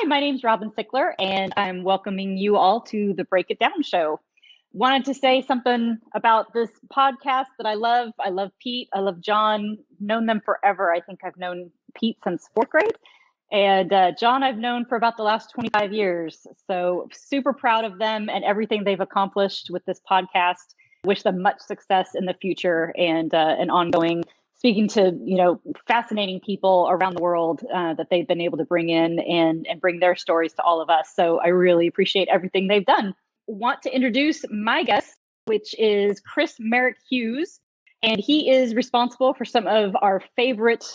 my name's Robyn Sickler, and I'm welcoming you all to the Break It Down show. Wanted to say something about this podcast that I love. I love Pete. I love Jon. Known them forever. I think I've known Pete since 4th grade. And Jon I've known for about the last 25 years. So super proud of them and everything they've accomplished with this podcast. Wish them much success in the future and ongoing. Speaking to, fascinating people around the world that they've been able to bring in and bring their stories to all of us. So I really appreciate everything they've done. Want to introduce my guest, which is Merrick Hughes. And he is responsible for some of our favorite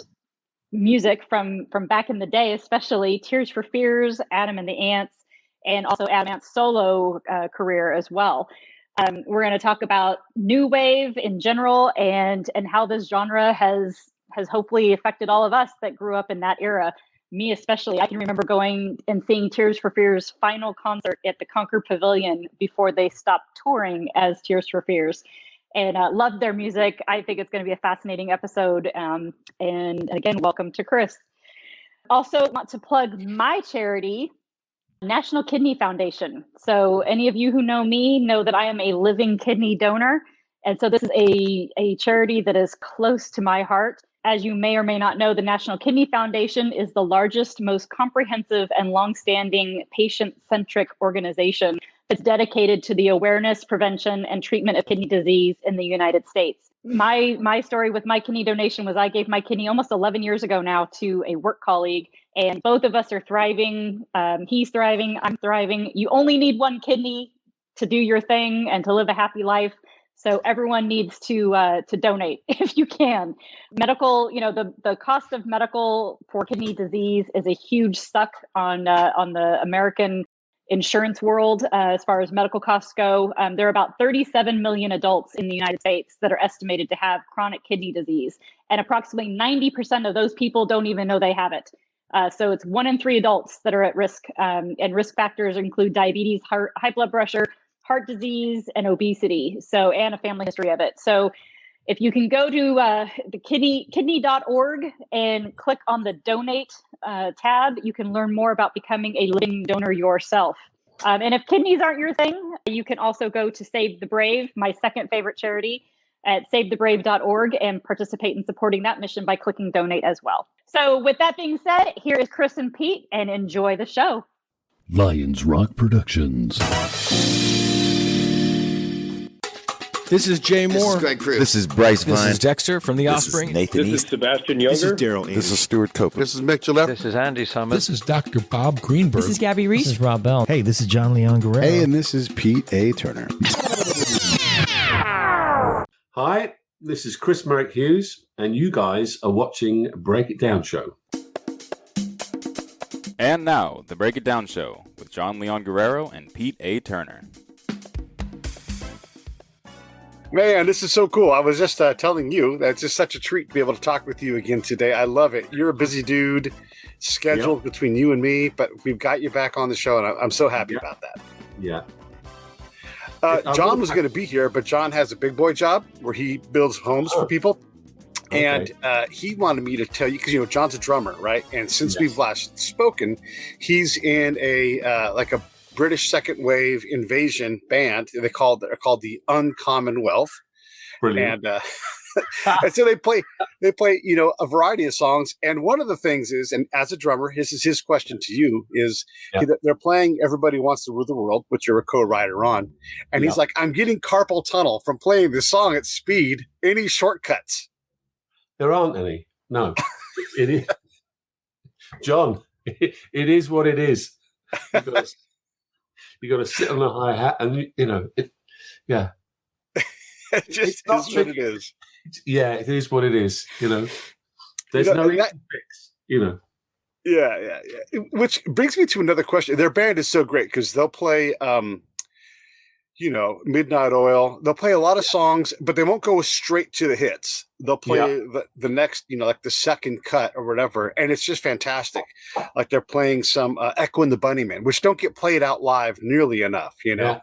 music from back in the day, especially Tears for Fears, Adam and the Ants, and also Adam Ant's solo career as well. We're going to talk about new wave in general and how this genre has hopefully affected all of us that grew up in that era. Me especially. I can remember going and seeing Tears for Fears' final concert at the Concord Pavilion before they stopped touring as Tears for Fears, and loved their music. I think it's going to be a fascinating episode. And again, welcome to Chris. Also want to plug my charity, National Kidney Foundation. So any of you who know me know that I am a living kidney donor. And so this is a charity that is close to my heart. As you may or may not know, the National Kidney Foundation is the largest, most comprehensive and longstanding patient-centric organization that's dedicated to the awareness, prevention, and treatment of kidney disease in the United States. My story with my kidney donation was I gave my kidney almost 11 years ago now to a work colleague, and both of us are thriving. He's thriving, I'm thriving. You only need one kidney to do your thing and to live a happy life. So everyone needs to donate if you can. Medical, the cost of medical for kidney disease is a huge suck on the American insurance world as far as medical costs go. There are about 37 million adults in the United States that are estimated to have chronic kidney disease, and approximately 90% of those people don't even know they have it. So it's 1 in 3 adults that are at risk, and risk factors include diabetes, high blood pressure, heart disease, and obesity. So, and a family history of it. So if you can go to the kidney.org and click on the donate tab, you can learn more about becoming a living donor yourself. And if kidneys aren't your thing, you can also go to Save the Brave, my second favorite charity, at savethebrave.org and participate in supporting that mission by clicking donate as well. So with that being said, here is Chris and Pete, and enjoy the show. Lions Rock Productions. This is Jay Moore. This is Greg Cruz. This is Bryce Vine. This is Dexter from The Offspring. This is Nathan This East. is Sebastian Younger. This is Daryl Amy. This is Stuart Copeland. This is Mick Gillette. This is Andy Summers. This is Dr. Bob Greenberg. This is Gabby Reese. This is Rob Bell. Hey, this is John Leon Guerrero. Hey, and this is Pete A. Turner. Hi, this is Merrick Hughes, and you guys are watching Break It Down Show. And now, the Break It Down Show with John Leon Guerrero and Pete A. Turner. Man, this is so cool. I was just telling you that it's just such a treat to be able to talk with you again today. I love it. You're a busy dude, scheduled between you and me, but we've got you back on the show, and I'm so happy about that. Yeah. Jon was going to be here, but Jon has a big boy job where he builds homes for people. Okay. And he wanted me to tell you, because, Jon's a drummer, right? And since we've last spoken, he's in a British second wave invasion band. They're called the Uncommon Wealth. Brilliant. And, and so they play, a variety of songs. And one of the things is, and as a drummer, this is his question to you, is they're playing Everybody Wants to Rule the World, which you're a co-writer on. And he's like, I'm getting carpal tunnel from playing this song at speed. Any shortcuts? There aren't any. No. It is. John, it is what it is. You got to sit on a hi-hat and, it just it's is what it is. It is what it is, There's no easy fix, Yeah. Which brings me to another question. Their band is so great because they'll play, Midnight Oil. They'll play a lot of songs, but they won't go straight to the hits. They'll play the next, like the second cut or whatever. And it's just fantastic. Like they're playing some Echo and the Bunnymen, which don't get played out live nearly enough, Yeah.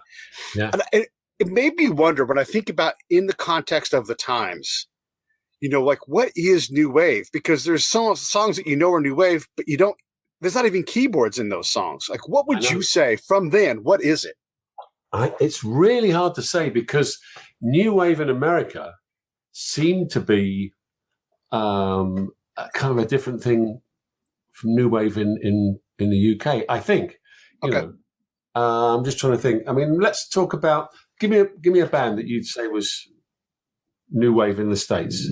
And it made me wonder when I think about in the context of the times, what is new wave? Because there's some songs that are new wave, but you don't there's not even keyboards in those songs. Like, what would you say from then? What is it? It's really hard to say because new wave in America seemed to be kind of a different thing from new wave in the UK. I think. You know, I'm just trying to think. I mean, let's talk about. Give me a band that you'd say was new wave in the States.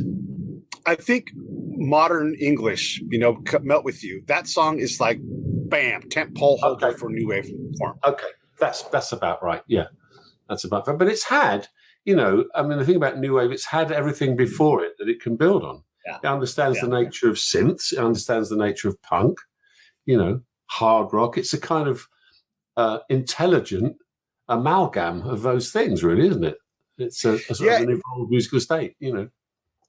I think Modern English, Melt With You. That song is like, bam, tent pole holder for new wave form. Okay, that's about right. Yeah, that's about right. But it's had, the thing about new wave, it's had everything before it that it can build on. Yeah. It understands the nature of synths. It understands the nature of punk, hard rock. It's a kind of intelligent amalgam of those things, really, isn't it? It's a sort of an evolved musical state,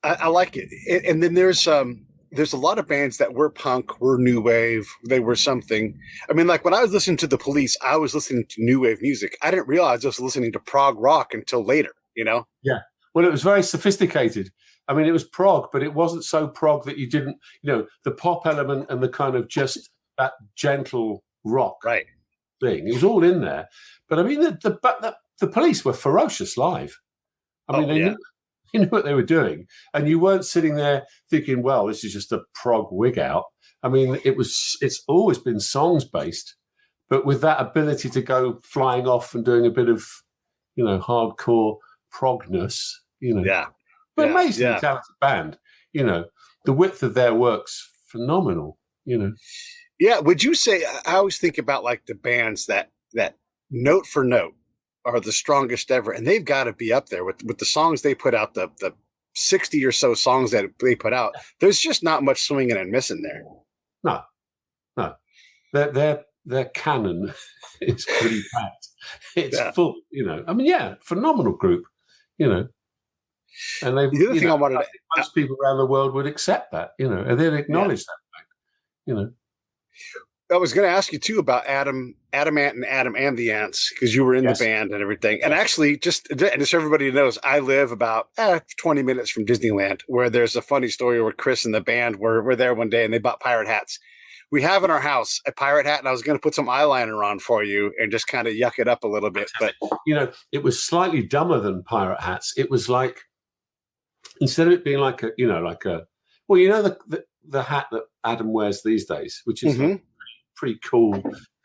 I like it. And then there's a lot of bands that were punk, were new wave, they were something. I mean, like when I was listening to The Police, I was listening to new wave music. I didn't realize I was listening to prog rock until later, Yeah. Well, it was very sophisticated. I mean, it was prog, but it wasn't so prog that you didn't, the pop element and the kind of just that gentle rock thing. It was all in there. But I mean, the Police were ferocious live. I mean, they knew what they were doing, and you weren't sitting there thinking, well, this is just a prog wig out. I mean, it's always been songs based, but with that ability to go flying off and doing a bit of, hardcore progness, but amazingly talented band, the width of their work's phenomenal, Yeah. Would you say, I always think about like the bands that note for note are the strongest ever, and they've got to be up there with the songs they put out, the 60 or so songs that they put out. There's just not much swinging and missing there. No. Their canon is pretty packed. It's full, phenomenal group, and they. The other thing I think most people around the world would accept that, and they'd acknowledge that fact, I was going to ask you too about Adam and the Ants, because you were in the band and everything. And actually, just so everybody knows, I live about 20 minutes from Disneyland, where there's a funny story where Chris and the band were there one day and they bought pirate hats. We have in our house a pirate hat, and I was going to put some eyeliner on for you and just kind of yuck it up a little bit. But it was slightly dumber than pirate hats. It was like, instead of it being like the hat that Adam wears these days, which is pretty cool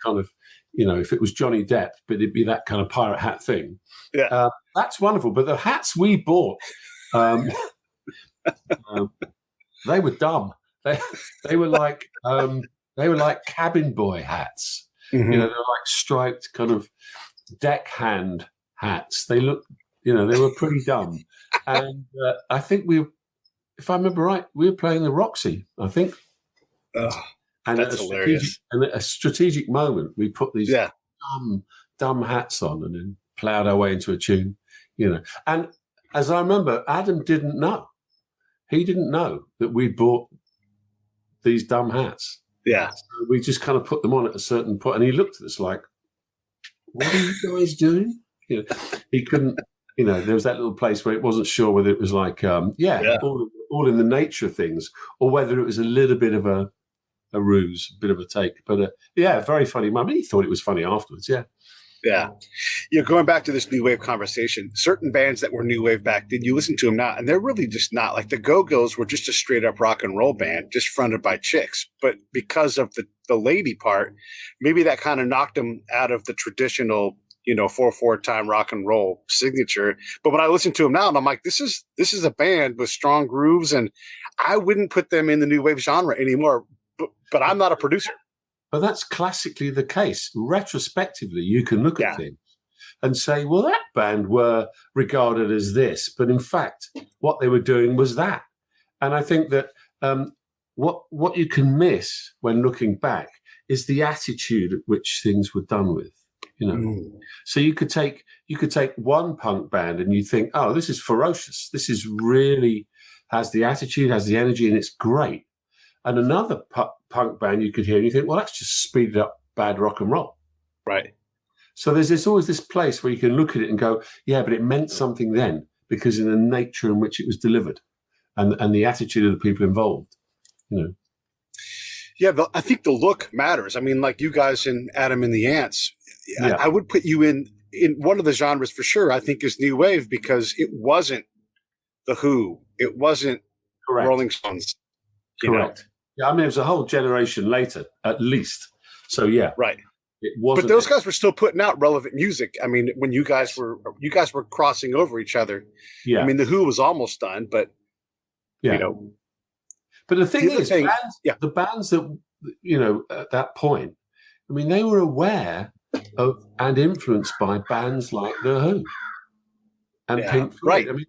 kind of, if it was Johnny Depp, but it'd be that kind of pirate hat thing. Yeah. That's wonderful. But the hats we bought, they were dumb. They were like cabin boy hats. They're like striped kind of deckhand hats. They looked, they were pretty dumb. And I think if I remember right, we were playing the Roxy, I think. And that's hilarious. And at a strategic moment, we put these dumb hats on and then plowed our way into a tune, And as I remember, Adam didn't know. He didn't know that we bought these dumb hats. Yeah. So we just kind of put them on at a certain point, and he looked at us like, "What are you guys doing?" He couldn't. There was that little place where it wasn't sure whether it was like, all in the nature of things, or whether it was a little bit of a ruse, a bit of a take. But very funny. I mean, he thought it was funny afterwards. Yeah. Yeah. Going back to this new wave conversation, certain bands that were new wave back then, you listen to them now, and they're really just not. Like the Go-Go's were just a straight up rock and roll band, just fronted by chicks. But because of the lady part, maybe that kind of knocked them out of the traditional 4/4 time rock and roll signature. But when I listen to them now, and I'm like, this is a band with strong grooves, and I wouldn't put them in the new wave genre anymore. But I'm not a producer. But that's classically the case. Retrospectively, you can look at things and say, well, that band were regarded as this, but in fact, what they were doing was that. And I think that what you can miss when looking back is the attitude at which things were done with. So you could take one punk band and you think, oh, this is ferocious. This is really has the attitude, has the energy, and it's great. And another punk band you could hear and you think, well, that's just speeded up bad rock and roll. Right. So there's always this place where you can look at it and go, yeah, but it meant something then because of the nature in which it was delivered and the attitude of the people involved. Yeah, I think the look matters. I mean, like you guys in Adam and the Ants, Yeah. I would put you in one of the genres for sure. I think is new wave because it wasn't the Who, it wasn't Correct. Rolling Stones. Correct. Yeah, I mean, it was a whole generation later, at least. So yeah, right. It wasn't. But those guys were still putting out relevant music. I mean, when you guys were crossing over each other. Yeah. I mean, the Who was almost done, but yeah. you know. But the thing is, bands, the bands that at that point, I mean, they were aware of and influenced by bands like the Who and Pink Floyd. Right. I mean,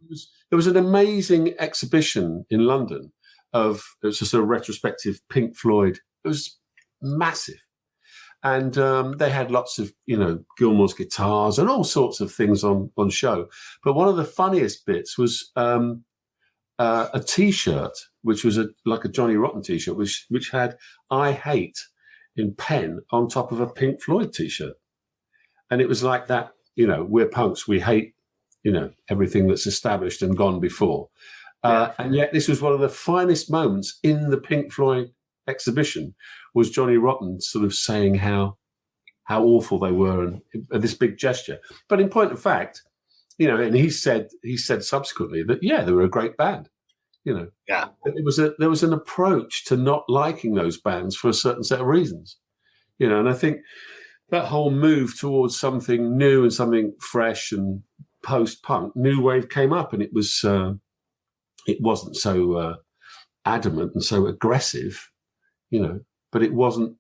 there was an amazing exhibition in London it was a sort of retrospective Pink Floyd. It was massive. And they had lots of, Gilmour's guitars and all sorts of things on show. But one of the funniest bits was a T-shirt, which was like a Johnny Rotten T-shirt, which had "I hate" in pen on top of a Pink Floyd T-shirt. And it was like that, we're punks, we hate, everything that's established and gone before. And yet this was one of the finest moments in the Pink Floyd exhibition, was Johnny Rotten sort of saying how awful they were and this big gesture. But in point of fact, and he said subsequently that they were a great band. But there was an approach to not liking those bands for a certain set of reasons. And I think that whole move towards something new and something fresh and post-punk, new wave came up, and it wasn't so adamant and so aggressive, but it wasn't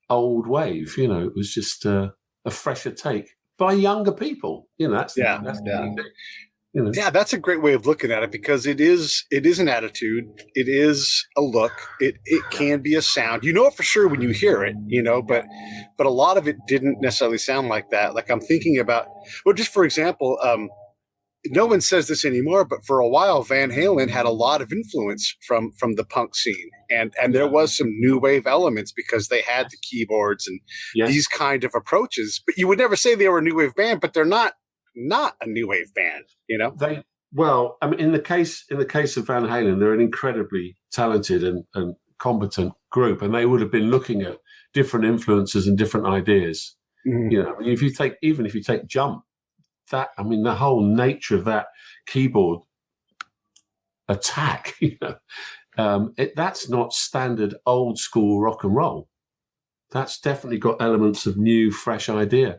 old wave, it was just a fresher take by younger people. That's the thing. That's a great way of looking at it, because it is an attitude, it is a look, it can be a sound. You know it for sure when you hear it, but a lot of it didn't necessarily sound like that. Like I'm thinking about, well, just for example, no one says this anymore, but for a while, Van Halen had a lot of influence from the punk scene, and there was some new wave elements because they had the keyboards and these kind of approaches. But you would never say they were a new wave band, but they're not a new wave band, I mean, in the case of Van Halen, they're an incredibly talented and competent group, and they would have been looking at different influences and different ideas. Mm-hmm. If you take Jump. The whole nature of that keyboard attack, that's not standard old school rock and roll. That's definitely got elements of new, fresh idea.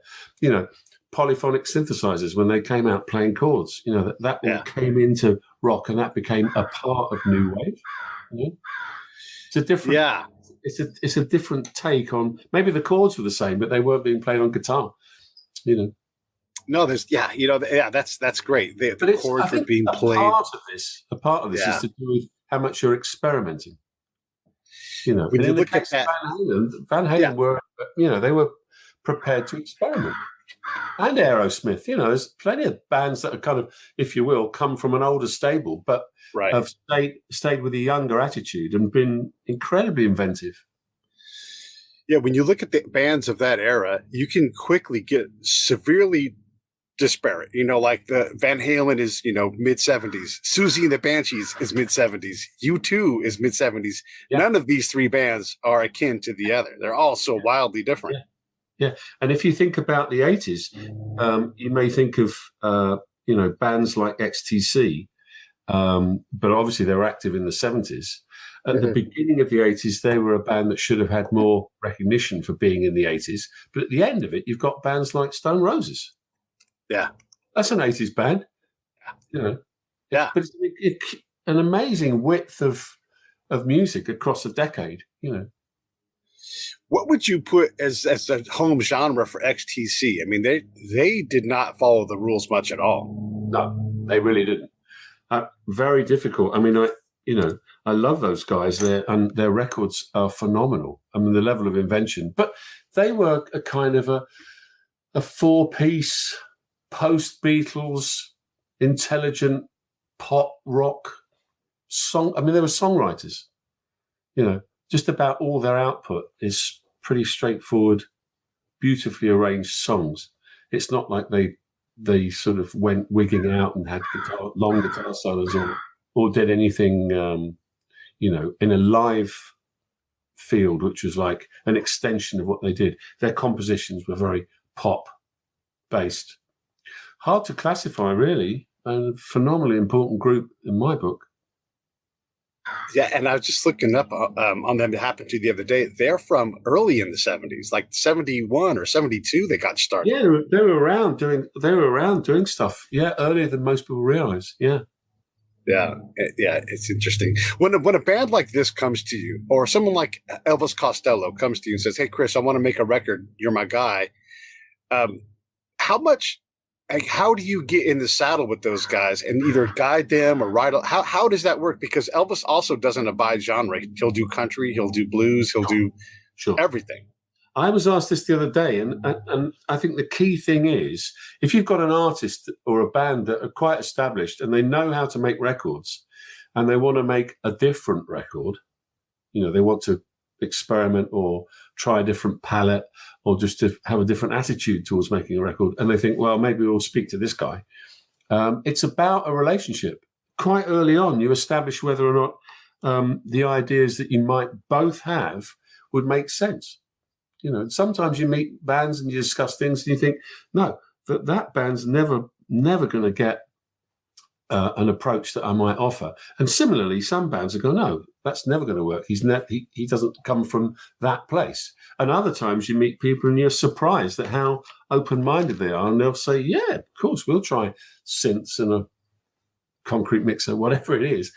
Polyphonic synthesizers, when they came out playing chords, that all came into rock, and that became a part of new wave. It's a different, it's a different take on. Maybe the chords were the same, but they weren't being played on guitar. No, there's that's great. The chords were being played. A part of this is to do with how much you're experimenting. When you look at that, Van Halen were, they were prepared to experiment. And Aerosmith, there's plenty of bands that are kind of, if you will, come from an older stable, but have stayed with a younger attitude and been incredibly inventive. Yeah, when you look at the bands of that era, you can quickly get severely disparate. Like the Van Halen is, mid-70s. Susie and the Banshees is mid-70s. U2 is mid-70s. Yeah. None of these three bands are akin to the other. They're all so wildly different. Yeah. And if you think about the 80s, you may think of, bands like XTC, but obviously they were active in the 70s. At the beginning of the 80s, they were a band that should have had more recognition for being in the 80s. But at the end of it, you've got bands like Stone Roses. Yeah. That's an 80s band. Yeah. But it's an amazing width of music across a decade, What would you put as a home genre for XTC? I mean, they did not follow the rules much at all. No, they really didn't. Very difficult. I mean, I love those guys. Their records are phenomenal. I mean, the level of invention. But they were a kind of a four-piece, post-Beatles, intelligent pop rock song. I mean, they were songwriters. Just about all their output is pretty straightforward, beautifully arranged songs. It's not like they sort of went wigging out and had long guitar solos or did anything, in a live field, which was like an extension of what they did. Their compositions were very pop based. Hard to classify, really, and phenomenally important group in my book. Yeah, and I was just looking up on them. It happened to the other day. They're from early in the 70s, like 71 or 72. They got started. Yeah, they were around doing stuff. Yeah, earlier than most people realize. Yeah. Yeah, it's interesting. When a band like this comes to you, or someone like Elvis Costello comes to you and says, "Hey, Chris, I want to make a record. You're my guy." How do you get in the saddle with those guys and either guide them or write? How does that work? Because Elvis also doesn't abide genre. He'll do country, he'll do blues, he'll do everything. I was asked this the other day, and I think the key thing is, if you've got an artist or a band that are quite established and they know how to make records and they want to make a different record, they want to experiment or try a different palette or just to have a different attitude towards making a record, and they think, well, maybe we'll speak to this guy. It's about a relationship. Quite early on, you establish whether or not the ideas that you might both have would make sense. Sometimes you meet bands and you discuss things and you think, no, that band's never going to get an approach that I might offer. And similarly, some bands will go, no, that's never going to work. He doesn't come from that place. And other times you meet people and you're surprised at how open-minded they are. And they'll say, yeah, of course, we'll try synths and a concrete mixer, whatever it is.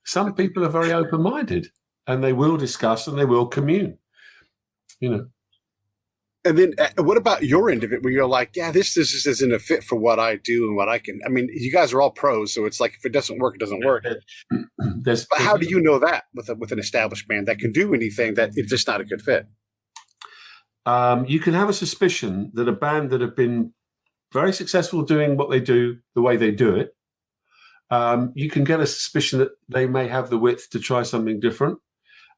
Some people are very open-minded and they will discuss and they will commune. And then what about your end of it where you're like, yeah, this just isn't a fit for what I do and what I can. I mean, you guys are all pros, so it's like if it doesn't work, it doesn't work. But how do you know that with an established band that can do anything that it's just not a good fit? You can have a suspicion that a band that have been very successful doing what they do the way they do it, you can get a suspicion that they may have the width to try something different.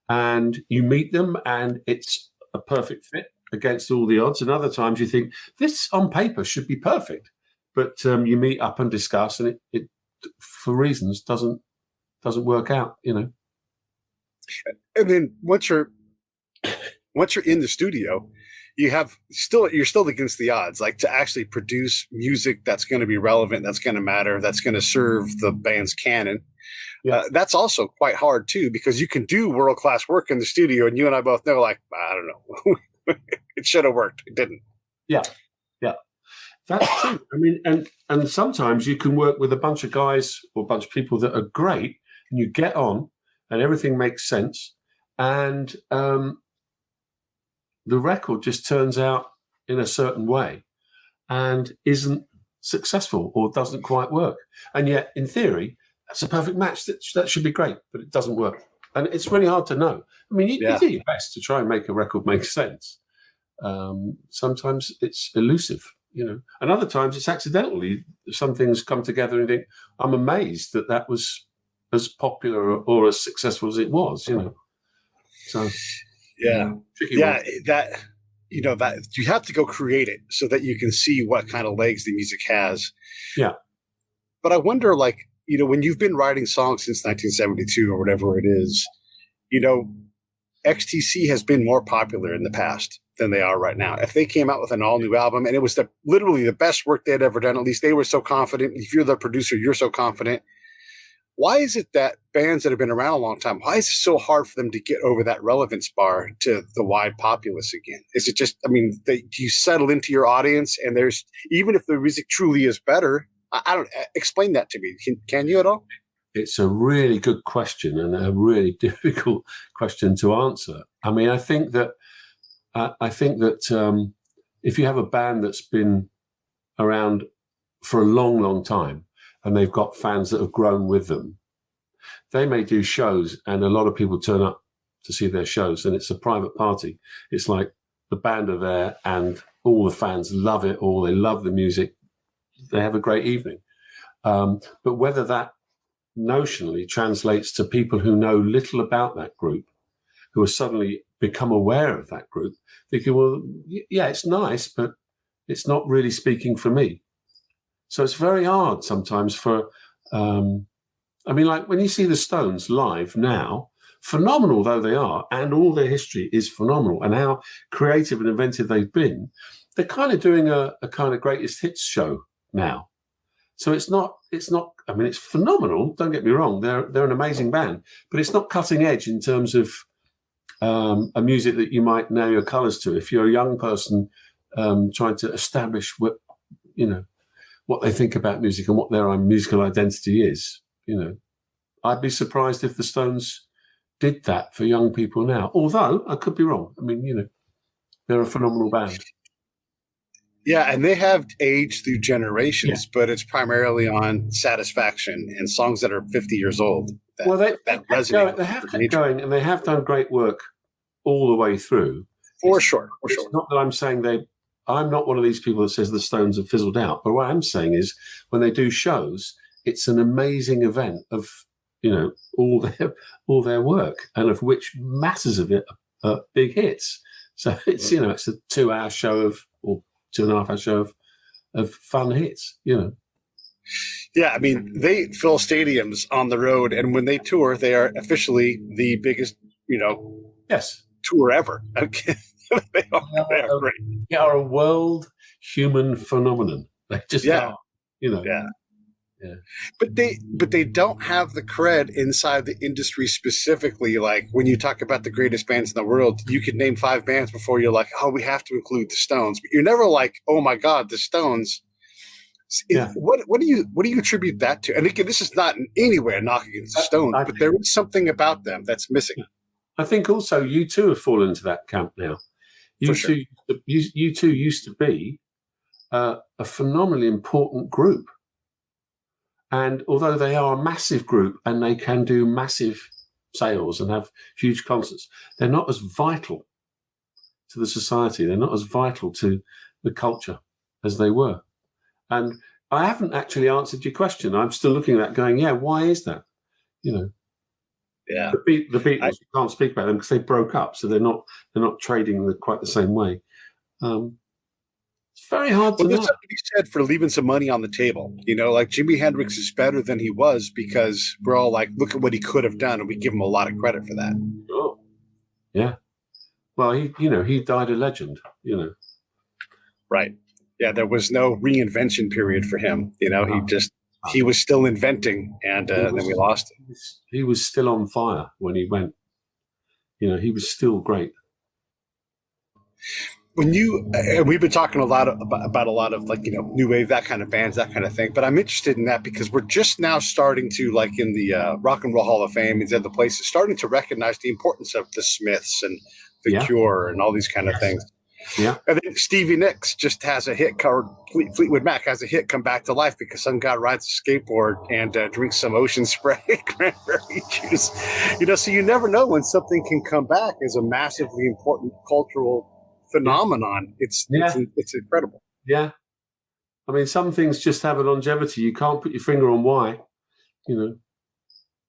And you meet them and it's a perfect fit against all the odds. And other times you think this on paper should be perfect, but you meet up and discuss, and it for reasons doesn't work out. And then once you're in the studio, you're still against the odds, like to actually produce music that's going to be relevant, that's going to matter, that's going to serve the band's canon. Yeah. That's also quite hard too, because you can do world-class work in the studio and you and I both know, like, I don't know, it should have worked. It didn't. Yeah. That's true. I mean, and sometimes you can work with a bunch of guys or a bunch of people that are great and you get on and everything makes sense. And the record just turns out in a certain way and isn't successful or doesn't quite work. And yet, in theory, that's a perfect match. That should be great, but it doesn't work. And it's really hard to know. I mean, you do your best to try and make a record make sense. Sometimes it's elusive, and other times it's accidental. Some things come together and you think, I'm amazed that was as popular or as successful as it was, So, tricky one. That you have to go create it so that you can see what kind of legs the music has. Yeah. But I wonder, like, when you've been writing songs since 1972 or whatever it is, XTC has been more popular in the past than they are right now. If they came out with an all-new album and it was literally the best work they had ever done, at least they were so confident. If you're the producer, you're so confident. Why is it that bands that have been around a long time, why is it so hard for them to get over that relevance bar to the wide populace again? Is it just, do you settle into your audience and even if the music truly is better, I don't explain that to me. Can you at all? It's a really good question and a really difficult question to answer. I think that if you have a band that's been around for a long, long time and they've got fans that have grown with them, they may do shows and a lot of people turn up to see their shows and it's a private party. It's like the band are there and all the fans love it, or they love the music. They have a great evening. But whether that notionally translates to people who know little about that group, who are suddenly become aware of that group, thinking, well, yeah, it's nice, but it's not really speaking for me. So it's very hard sometimes for, like when you see the Stones live now, phenomenal though they are, and all their history is phenomenal, and how creative and inventive they've been, they're kind of doing a kind of greatest hits show now. So it's not. I mean, it's phenomenal. Don't get me wrong. They're an amazing band, but it's not cutting edge in terms of a music that you might know your colours to. If you're a young person trying to establish what they think about music and what their musical identity is, I'd be surprised if the Stones did that for young people now. Although I could be wrong. I mean, they're a phenomenal band. Yeah, and they have aged through generations, but it's primarily on Satisfaction and songs that are 50 years old. They have kept going, and they have done great work all the way through. For sure. It's not that I'm saying I'm not one of these people that says the Stones have fizzled out, but what I'm saying is when they do shows, it's an amazing event of, all their work, and of which masses of it are big hits. So it's, it's a 2-hour show or 2.5-hour show of fun hits, Yeah, I mean, they fill stadiums on the road, and when they tour, they are officially the biggest, tour ever. Okay. They are great. They are a world human phenomenon. They just are, Yeah. But they don't have the cred inside the industry specifically. Like when you talk about the greatest bands in the world, you could name 5 bands before you're like, oh, we have to include the Stones. But you're never like, oh my God, the Stones. Yeah. What do you attribute that to? And again, this is not in any way a knock against the Stones, but there is something about them that's missing. I think also you two have fallen into that camp now. You two used to be a phenomenally important group. And although they are a massive group and they can do massive sales and have huge concerts, they're not as vital to the society. They're not as vital to the culture as they were. And I haven't actually answered your question. I'm still looking at that going, why is that? Yeah. The Beatles, you can't speak about them because they broke up, so they're not trading quite the same way. It's very hard to know. There's something to be said for leaving some money on the table. Like Jimi Hendrix is better than he was because we're all like, look at what he could have done, and we give him a lot of credit for that. Oh, yeah. Well, he died a legend. Right. Yeah, there was no reinvention period for him. He was still inventing, and then we lost him. He was still on fire when he went. He was still great. We've been talking a lot about a lot of new wave, that kind of bands, that kind of thing. But I'm interested in that because we're just now starting to, like in the Rock and Roll Hall of Fame and other places, starting to recognize the importance of the Smiths and the Cure and all these kind of things. Yeah. And then Stevie Nicks just has a hit, or Fleetwood Mac has a hit come back to life because some guy rides a skateboard and drinks some ocean spray cranberry juice. So you never know when something can come back as a massively important cultural phenomenon. It's incredible. Yeah. I mean, some things just have a longevity. You can't put your finger on why.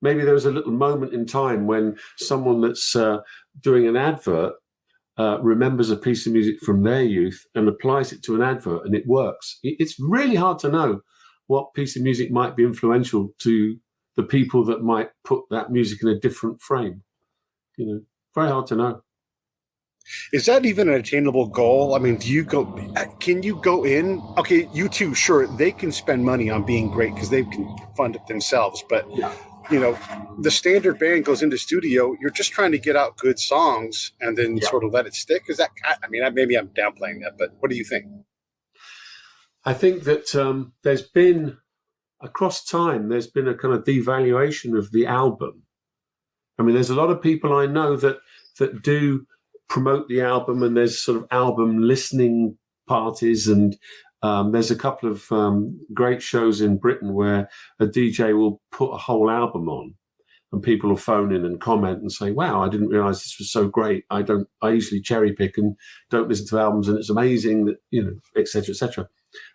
Maybe there was a little moment in time when someone that's doing an advert remembers a piece of music from their youth and applies it to an advert, and it works. It's really hard to know what piece of music might be influential to the people that might put that music in a different frame. Very hard to know. Is that even an attainable goal? I mean, can you go in? Okay, you two, sure, they can spend money on being great because they can fund it themselves. But, the standard band goes into studio, you're just trying to get out good songs and then sort of let it stick. Is that, maybe I'm downplaying that, but what do you think? I think that there's been, across time, there's been a kind of devaluation of the album. I mean, there's a lot of people I know that do promote the album, and there's sort of album listening parties, and there's a couple of great shows in Britain where a DJ will put a whole album on, and people will phone in and comment and say, wow, I didn't realize this was so great. I usually cherry pick and don't listen to albums, and it's amazing that, et cetera, et cetera.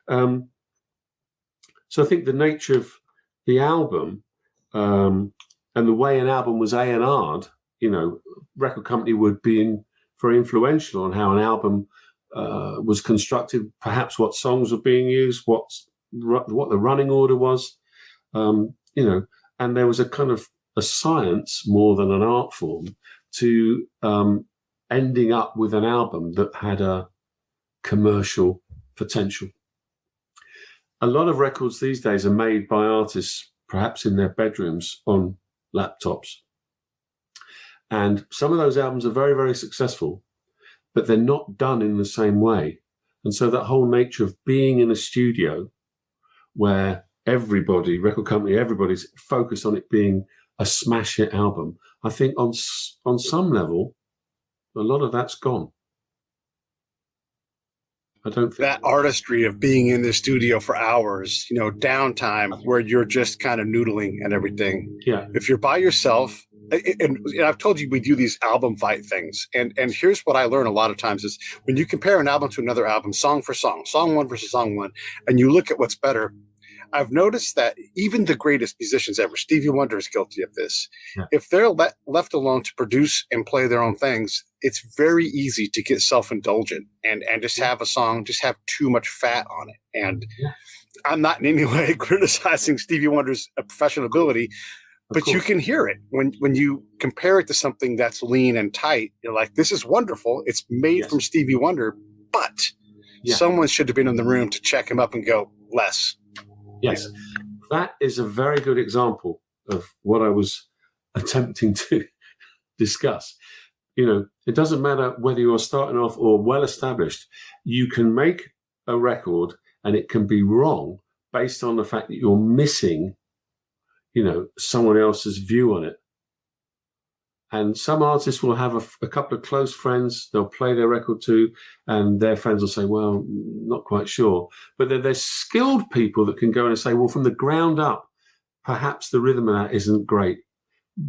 So I think the nature of the album and the way an album was A&R'd, record company would be very influential on how an album was constructed, perhaps what songs were being used, what the running order was, and there was a kind of a science more than an art form to ending up with an album that had a commercial potential. A lot of records these days are made by artists, perhaps in their bedrooms on laptops. And some of those albums are very, very successful, but they're not done in the same way. And so that whole nature of being in a studio where everybody, record company, everybody's focused on it being a smash hit album, I think on some level, a lot of that's gone. I don't think that artistry of being in the studio for hours, downtime where you're just kind of noodling and everything. Yeah. If you're by yourself, and I've told you we do these album fight things, and here's what I learn a lot of times is when you compare an album to another album, song for song, song one versus song one, and you look at what's better, I've noticed that even the greatest musicians ever, Stevie Wonder is guilty of this. Yeah. If they're left alone to produce and play their own things, it's very easy to get self-indulgent and just have a song, just have too much fat on it. And I'm not in any way criticizing Stevie Wonder's professional ability, but you can hear it when you compare it to something that's lean and tight. You're like, this is wonderful. It's made from Stevie Wonder, but someone should have been in the room to check him up and go, less. Yes, that is a very good example of what I was attempting to discuss. It doesn't matter whether you're starting off or well established. You can make a record and it can be wrong based on the fact that you're missing, someone else's view on it. And some artists will have a couple of close friends they'll play their record to, and their friends will say, well, not quite sure. But there's skilled people that can go in and say, well, from the ground up, perhaps the rhythm of that isn't great.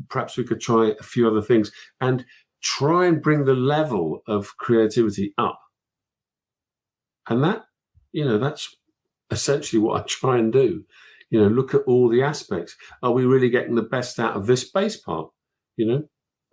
Perhaps we could try a few other things and try and bring the level of creativity up. And that, that's essentially what I try and do. Look at all the aspects. Are we really getting the best out of this bass part?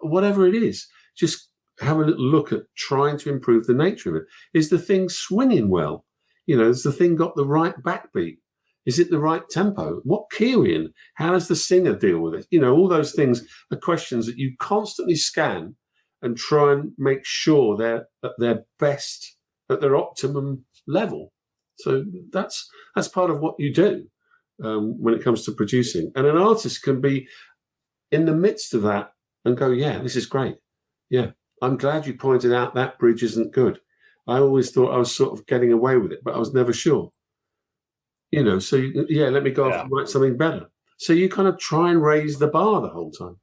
Whatever it is, just have a little look at trying to improve the nature of it. Is the thing swinging well? Has the thing got the right backbeat? Is it the right tempo? What key are we in? How does the singer deal with it? All those things are questions that you constantly scan and try and make sure they're at their best, at their optimum level. So that's part of what you do when it comes to producing. And an artist can be in the midst of that and go, yeah, this is great. Yeah, I'm glad you pointed out that bridge isn't good. I always thought I was sort of getting away with it, but I was never sure. So, let me go off and write something better. So you kind of try and raise the bar the whole time.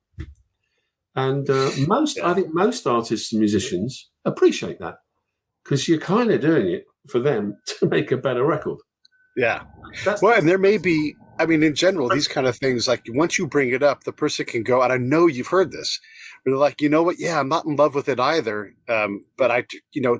And I think most artists and musicians appreciate that because you're kind of doing it for them to make a better record. Yeah. And there may be, in general, these kind of things, like once you bring it up, the person can go, and I know you've heard this, but they're like, you know what? Yeah, I'm not in love with it either. But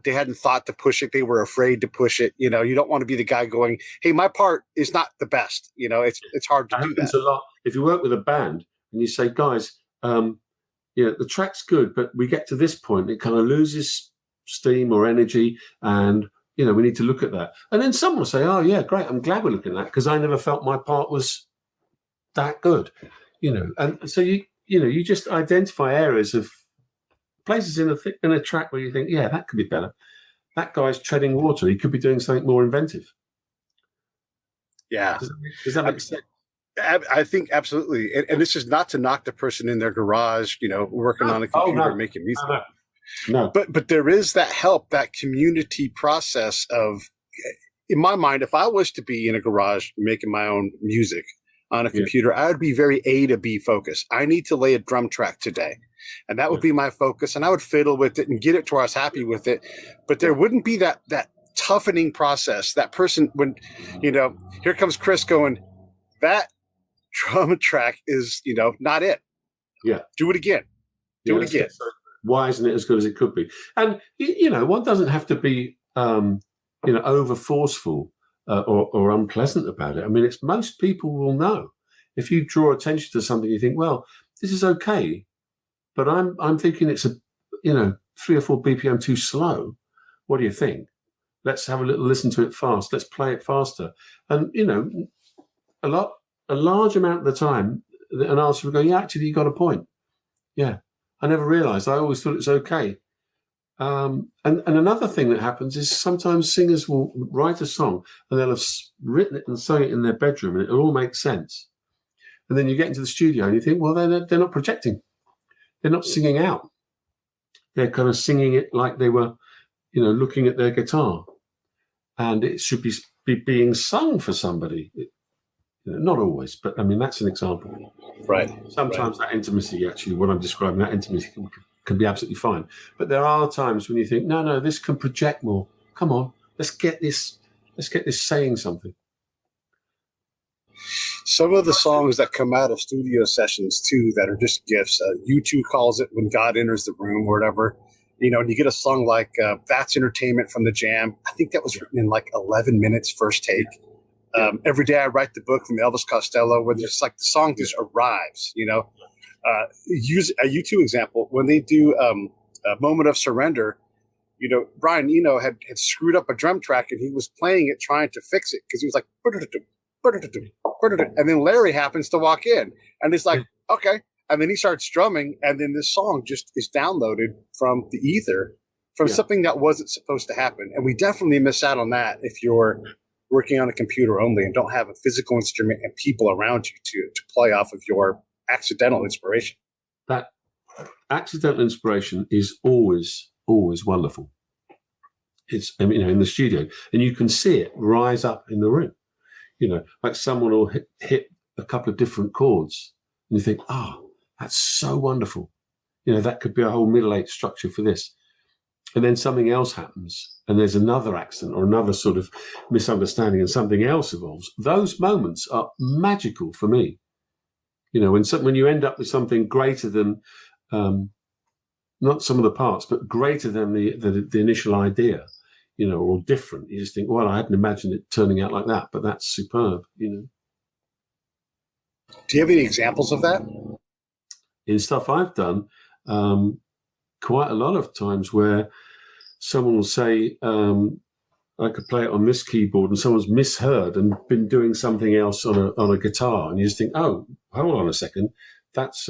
they hadn't thought to push it. They were afraid to push it. You don't want to be the guy going, hey, my part is not the best. It's hard to do that. A lot. If you work with a band and you say, guys, the track's good, but we get to this point, it kind of loses steam or energy, and we need to look at that. And then someone will say, oh, yeah, great. I'm glad we're looking at that because I never felt my part was that good, And so, you just identify areas of places in a track where you think, yeah, that could be better. That guy's treading water. He could be doing something more inventive. Yeah. Does that make sense? I think absolutely. And this is not to knock the person in their garage, working on a computer, making music. No. But there is that help, that community process of, in my mind, if I was to be in a garage making my own music on a computer, I would be very A to B focused. I need to lay a drum track today. And that would be my focus. And I would fiddle with it and get it to where I was happy with it. But there wouldn't be that toughening process. That person, when, here comes Chris going, that drum track is, not it. Yeah. Do it again. Do it again. Why isn't it as good as it could be? And, one doesn't have to be, over forceful or unpleasant about it. It's most people will know. If you draw attention to something, you think, well, this is okay, but I'm thinking it's 3 or 4 BPM too slow. What do you think? Let's have a little listen to it fast. Let's play it faster. And, a large amount of the time, an answer would go, yeah, actually, you got a point. Yeah, I never realised. I always thought it's okay. And another thing that happens is sometimes singers will write a song and they'll have written it and sung it in their bedroom, and it'll all make sense. And then you get into the studio and you think, well, they're not projecting. They're not singing out. They're kind of singing it like they were, looking at their guitar. And it should be being sung for somebody. Not always, but I mean, that's an example. Right. Sometimes that intimacy, actually, what I'm describing, that intimacy can be absolutely fine. But there are times when you think, no, this can project more. Come on, let's get this saying something. Some of the songs that come out of studio sessions too that are just gifts. U2 calls it When God Enters the Room or whatever. And you get a song like That's Entertainment from the Jam. I think that was written in like 11 minutes first take. Every Day I Write the Book from Elvis Costello, where there's like the song just arrives. Use a U2 example when they do a Moment of Surrender. Brian Eno had screwed up a drum track and he was playing it trying to fix it because he was like, and then Larry happens to walk in and he's like, okay. And then he starts strumming, and then this song just is downloaded from the ether from something that wasn't supposed to happen. And we definitely miss out on that if you're working on a computer only and don't have a physical instrument and people around you to play off of your accidental inspiration. That accidental inspiration is always wonderful. It's, in the studio, and you can see it rise up in the room. Like someone will hit a couple of different chords, and you think, that's so wonderful. That could be a whole middle eight structure for this. And then something else happens, and there's another accident or another sort of misunderstanding, and something else evolves. Those moments are magical for me. When you end up with something greater than, not some of the parts, but greater than the initial idea, or different. You just think, well, I hadn't imagined it turning out like that, but that's superb, Do you have any examples of that? In stuff I've done, quite a lot of times where someone will say, I could play it on this keyboard, and someone's misheard and been doing something else on a guitar, and you just think, oh, hold on a second, that's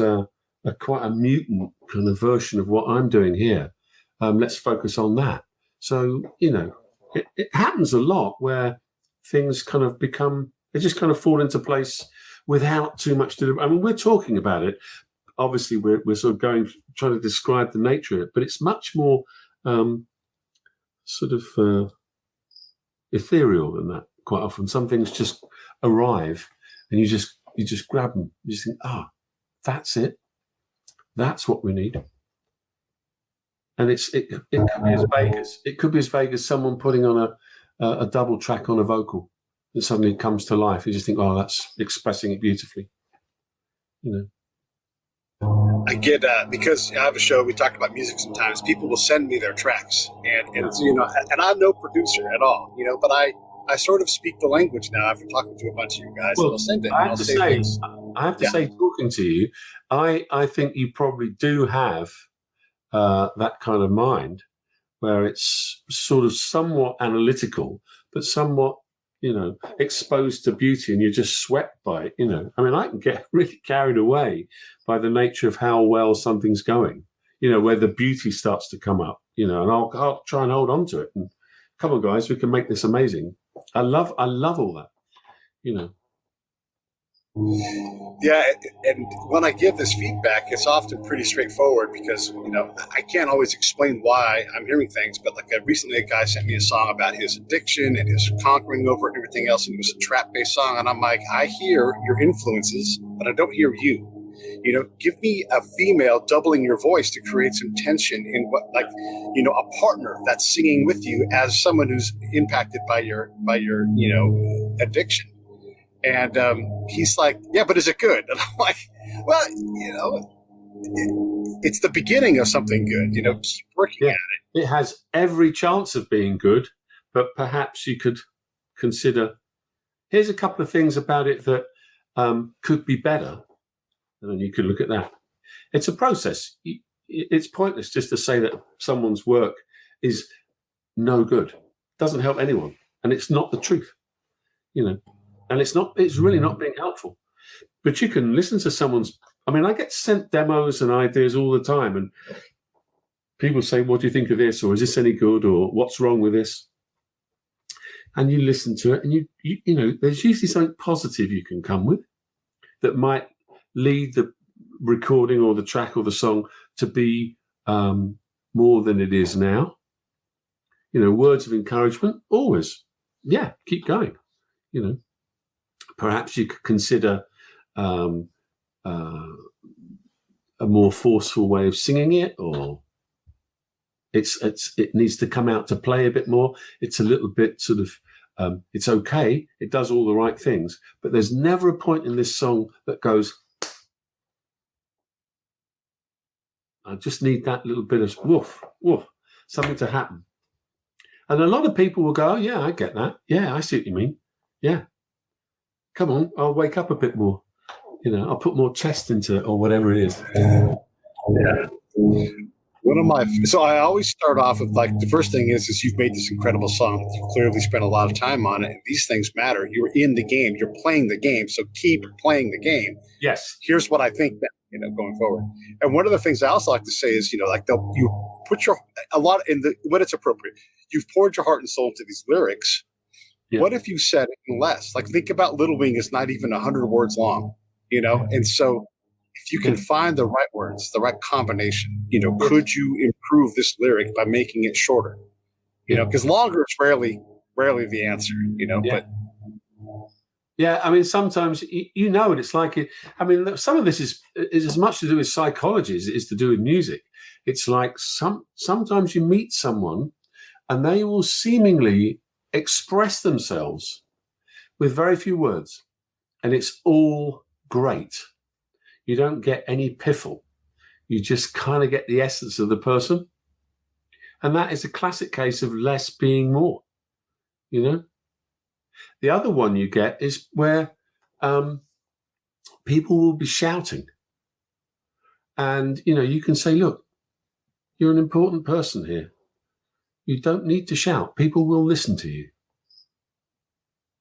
quite a mutant kind of version of what I'm doing here. Let's focus on that. So, it happens a lot where things kind of they just kind of fall into place without too much to do. I mean, we're talking about it. Obviously, we're sort of trying to describe the nature of it, but it's much more sort of ethereal than that. Quite often, some things just arrive, and you just grab them. You just think, that's it. That's what we need. And it could be as vague as someone putting on a double track on a vocal that suddenly comes to life. You just think, that's expressing it beautifully. I get because I have a show. We talk about music sometimes. People will send me their tracks, and I'm no producer at all, but I sort of speak the language now after talking to a bunch of you guys. Well, they'll send it. I have to say, talking to you, I think you probably do have that kind of mind where it's sort of somewhat analytical, but somewhat, exposed to beauty, and you're just swept by it. I mean, I can get really carried away by the nature of how well something's going, where the beauty starts to come up, and I'll try and hold on to it. And come on, guys, we can make this amazing. I love all that, Yeah, and when I give this feedback, it's often pretty straightforward because, I can't always explain why I'm hearing things. But recently a guy sent me a song about his addiction and his conquering over it and everything else. And it was a trap-based song. And I'm like, I hear your influences, but I don't hear you. Give me a female doubling your voice to create some tension in what, a partner that's singing with you as someone who's impacted by your addiction. And he's like, yeah, but is it good? And I'm like, well, it's the beginning of something good. Keep working at it. It has every chance of being good, but perhaps you could consider, here's a couple of things about it that could be better. And then you could look at that. It's a process. It's pointless just to say that someone's work is no good. It doesn't help anyone. And it's not the truth, And it's really not being helpful. But you can listen to someone's. I mean, I get sent demos and ideas all the time, and people say, "What do you think of this?" Or "Is this any good?" Or "What's wrong with this?" And you listen to it, and you know, there's usually something positive you can come with that might lead the recording or the track or the song to be more than it is now. You know, words of encouragement, always. Yeah, keep going. You know, perhaps you could consider a more forceful way of singing it, or it needs to come out to play a bit more. It's a little bit sort of, it's okay. It does all the right things, but there's never a point in this song that goes, I just need that little bit of woof, woof, something to happen. And a lot of people will go, oh, yeah, I get that. Yeah, I see what you mean. Yeah. Come on, I'll wake up a bit more. You know, I'll put more chest into it or whatever it is. Yeah. So I always start off with, like, the first thing is you've made this incredible song. You clearly spent a lot of time on it. And these things matter. You're in the game. You're playing the game. So keep playing the game. Yes. Here's what I think that, you know, going forward. And one of the things I also like to say is, you know, like you put a lot in when it's appropriate. You've poured your heart and soul into these lyrics. Yeah. What if you said it less? Like, think about Little Wing is not even 100 words long, you know? And so if you can find the right words, the right combination, you know, could you improve this lyric by making it shorter? You know, because longer is rarely the answer, you know, but. Yeah, I mean, sometimes, you know what it's like. I mean, some of this is as much to do with psychology as it is to do with music. It's like sometimes you meet someone and they will seemingly express themselves with very few words, and it's all great. You don't get any piffle. You just kind of get the essence of the person. And that is a classic case of less being more, you know? The other one you get is where people will be shouting. And, you know, you can say, look, you're an important person here. You don't need to shout. People will listen to you.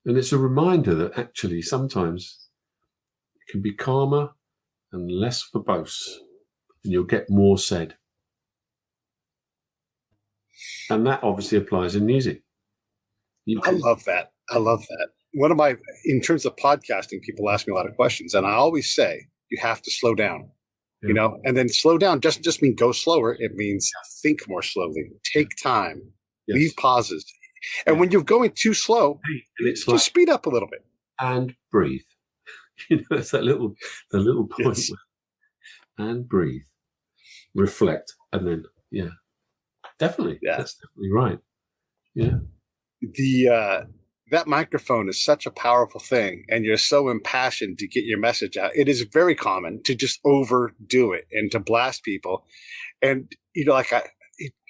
And it's a reminder that actually sometimes it can be calmer and less verbose, and you'll get more said. And that obviously applies in music. I love that. In terms of podcasting, people ask me a lot of questions, and I always say, you have to slow down, you know, and then slow down doesn't just mean go slower. It means think more slowly, take time, leave pauses. And when you're going too slow, it's just speed up a little bit. And breathe. You know, it's the little point. Yes. And breathe, reflect, and then, definitely. Yeah. That's definitely right. Yeah. That microphone is such a powerful thing, and you're so impassioned to get your message out. It is very common to just overdo it and to blast people. And, you know, like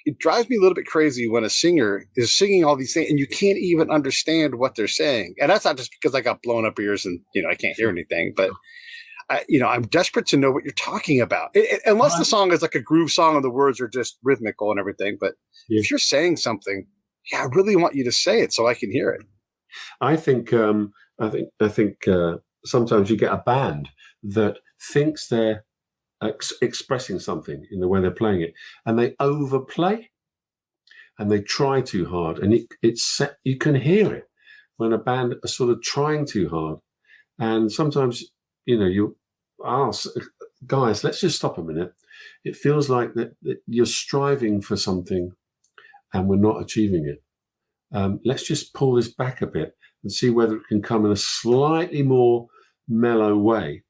it drives me a little bit crazy when a singer is singing all these things and you can't even understand what they're saying. And that's not just because I got blown up ears and, you know, I can't hear anything, but I'm desperate to know what you're talking about. Unless the song is like a groove song and the words are just rhythmical and everything. But if you're saying something, I really want you to say it so I can hear it. I think sometimes you get a band that thinks they're expressing something in the way they're playing it, and they overplay and they try too hard, and you can hear it when a band are sort of trying too hard. And sometimes, you know, you ask, guys, let's just stop a minute. It feels like that you're striving for something and we're not achieving it. Let's just pull this back a bit and see whether it can come in a slightly more mellow way.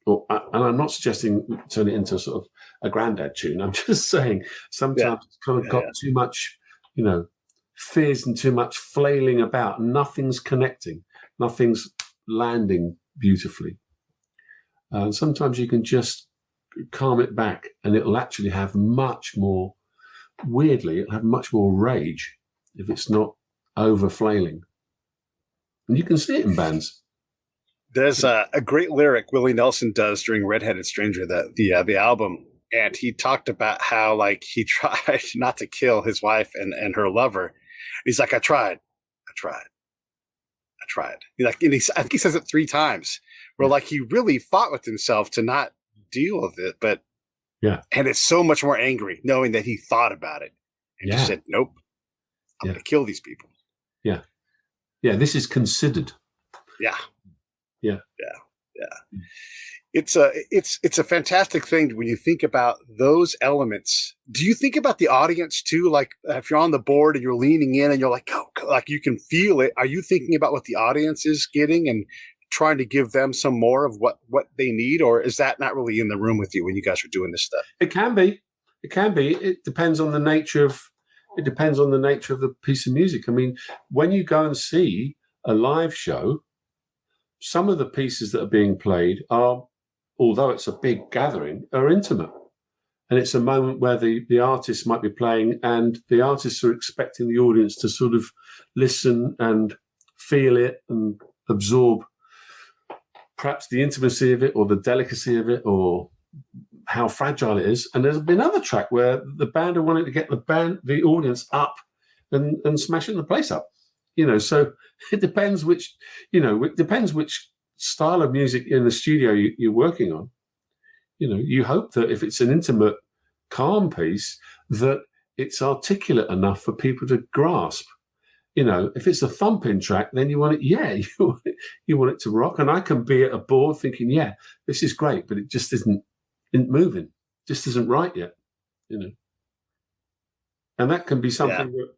And I'm not suggesting turn it into sort of a granddad tune. I'm just saying sometimes it's kind of got too much, you know, fizz and too much flailing about. Nothing's connecting. Nothing's landing beautifully. Sometimes you can just calm it back and it'll actually have much more, weirdly, it'll have much more rage if it's not over flailing. And you can see it in bands. There's a great lyric Willie Nelson does during Redheaded Stranger, the album, and he talked about how, like, he tried not to kill his wife and her lover. He's like, I tried. He, like, and I think he says it 3 times, where like he really fought with himself to not deal with it, but and it's so much more angry knowing that he thought about it and just said, nope, I'm going to kill these people. Yeah. Yeah. This is considered. Yeah. Yeah. Yeah. Yeah. It's a fantastic thing when you think about those elements. Do you think about the audience too? Like if you're on the board and you're leaning in and you're like, oh, like you can feel it. Are you thinking about what the audience is getting and trying to give them some more of what they need? Or is that not really in the room with you when you guys are doing this stuff? It can be. It depends on the nature of the piece of music. I mean, when you go and see a live show, some of the pieces that are being played are, although it's a big gathering, are intimate. And it's a moment where the artist might be playing and the artists are expecting the audience to sort of listen and feel it and absorb perhaps the intimacy of it or the delicacy of it or how fragile it is. And there's been another track where the band are wanting to get the audience up and smashing the place up. So it depends which style of music in the studio you're working on. You hope that if it's an intimate, calm piece, that it's articulate enough for people to grasp. If it's a thumping track, then you want it, you want it to rock. And I can be at a board thinking, yeah, this is great, but it just isn't moving, just isn't right yet, And that can be something that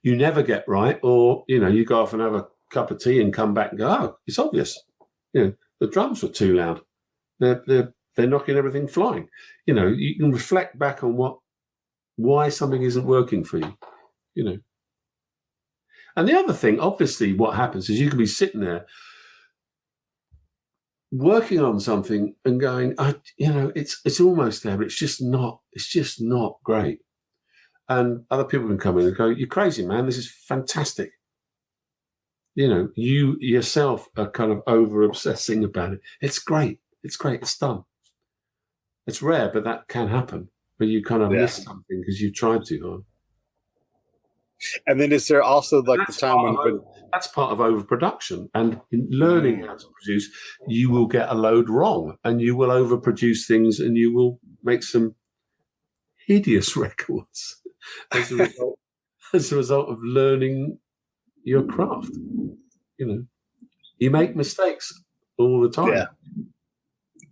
you never get right, or, you go off and have a cup of tea and come back and go, oh, it's obvious. The drums were too loud. They're knocking everything flying. You can reflect back on why something isn't working for you, And the other thing, obviously, what happens is you can be sitting there working on something and going, it's almost there, but it's just not great. And other people can come in and go, you're crazy, man. This is fantastic. You yourself are kind of over obsessing about it. It's great. It's great. It's done. It's rare, but that can happen. But you kind of miss something because you tried too hard. And then is there also like the time when that's part of overproduction, and in learning how to produce, you will get a load wrong and you will overproduce things and you will make some hideous records as a result of learning your craft. You make mistakes all the time. Yeah.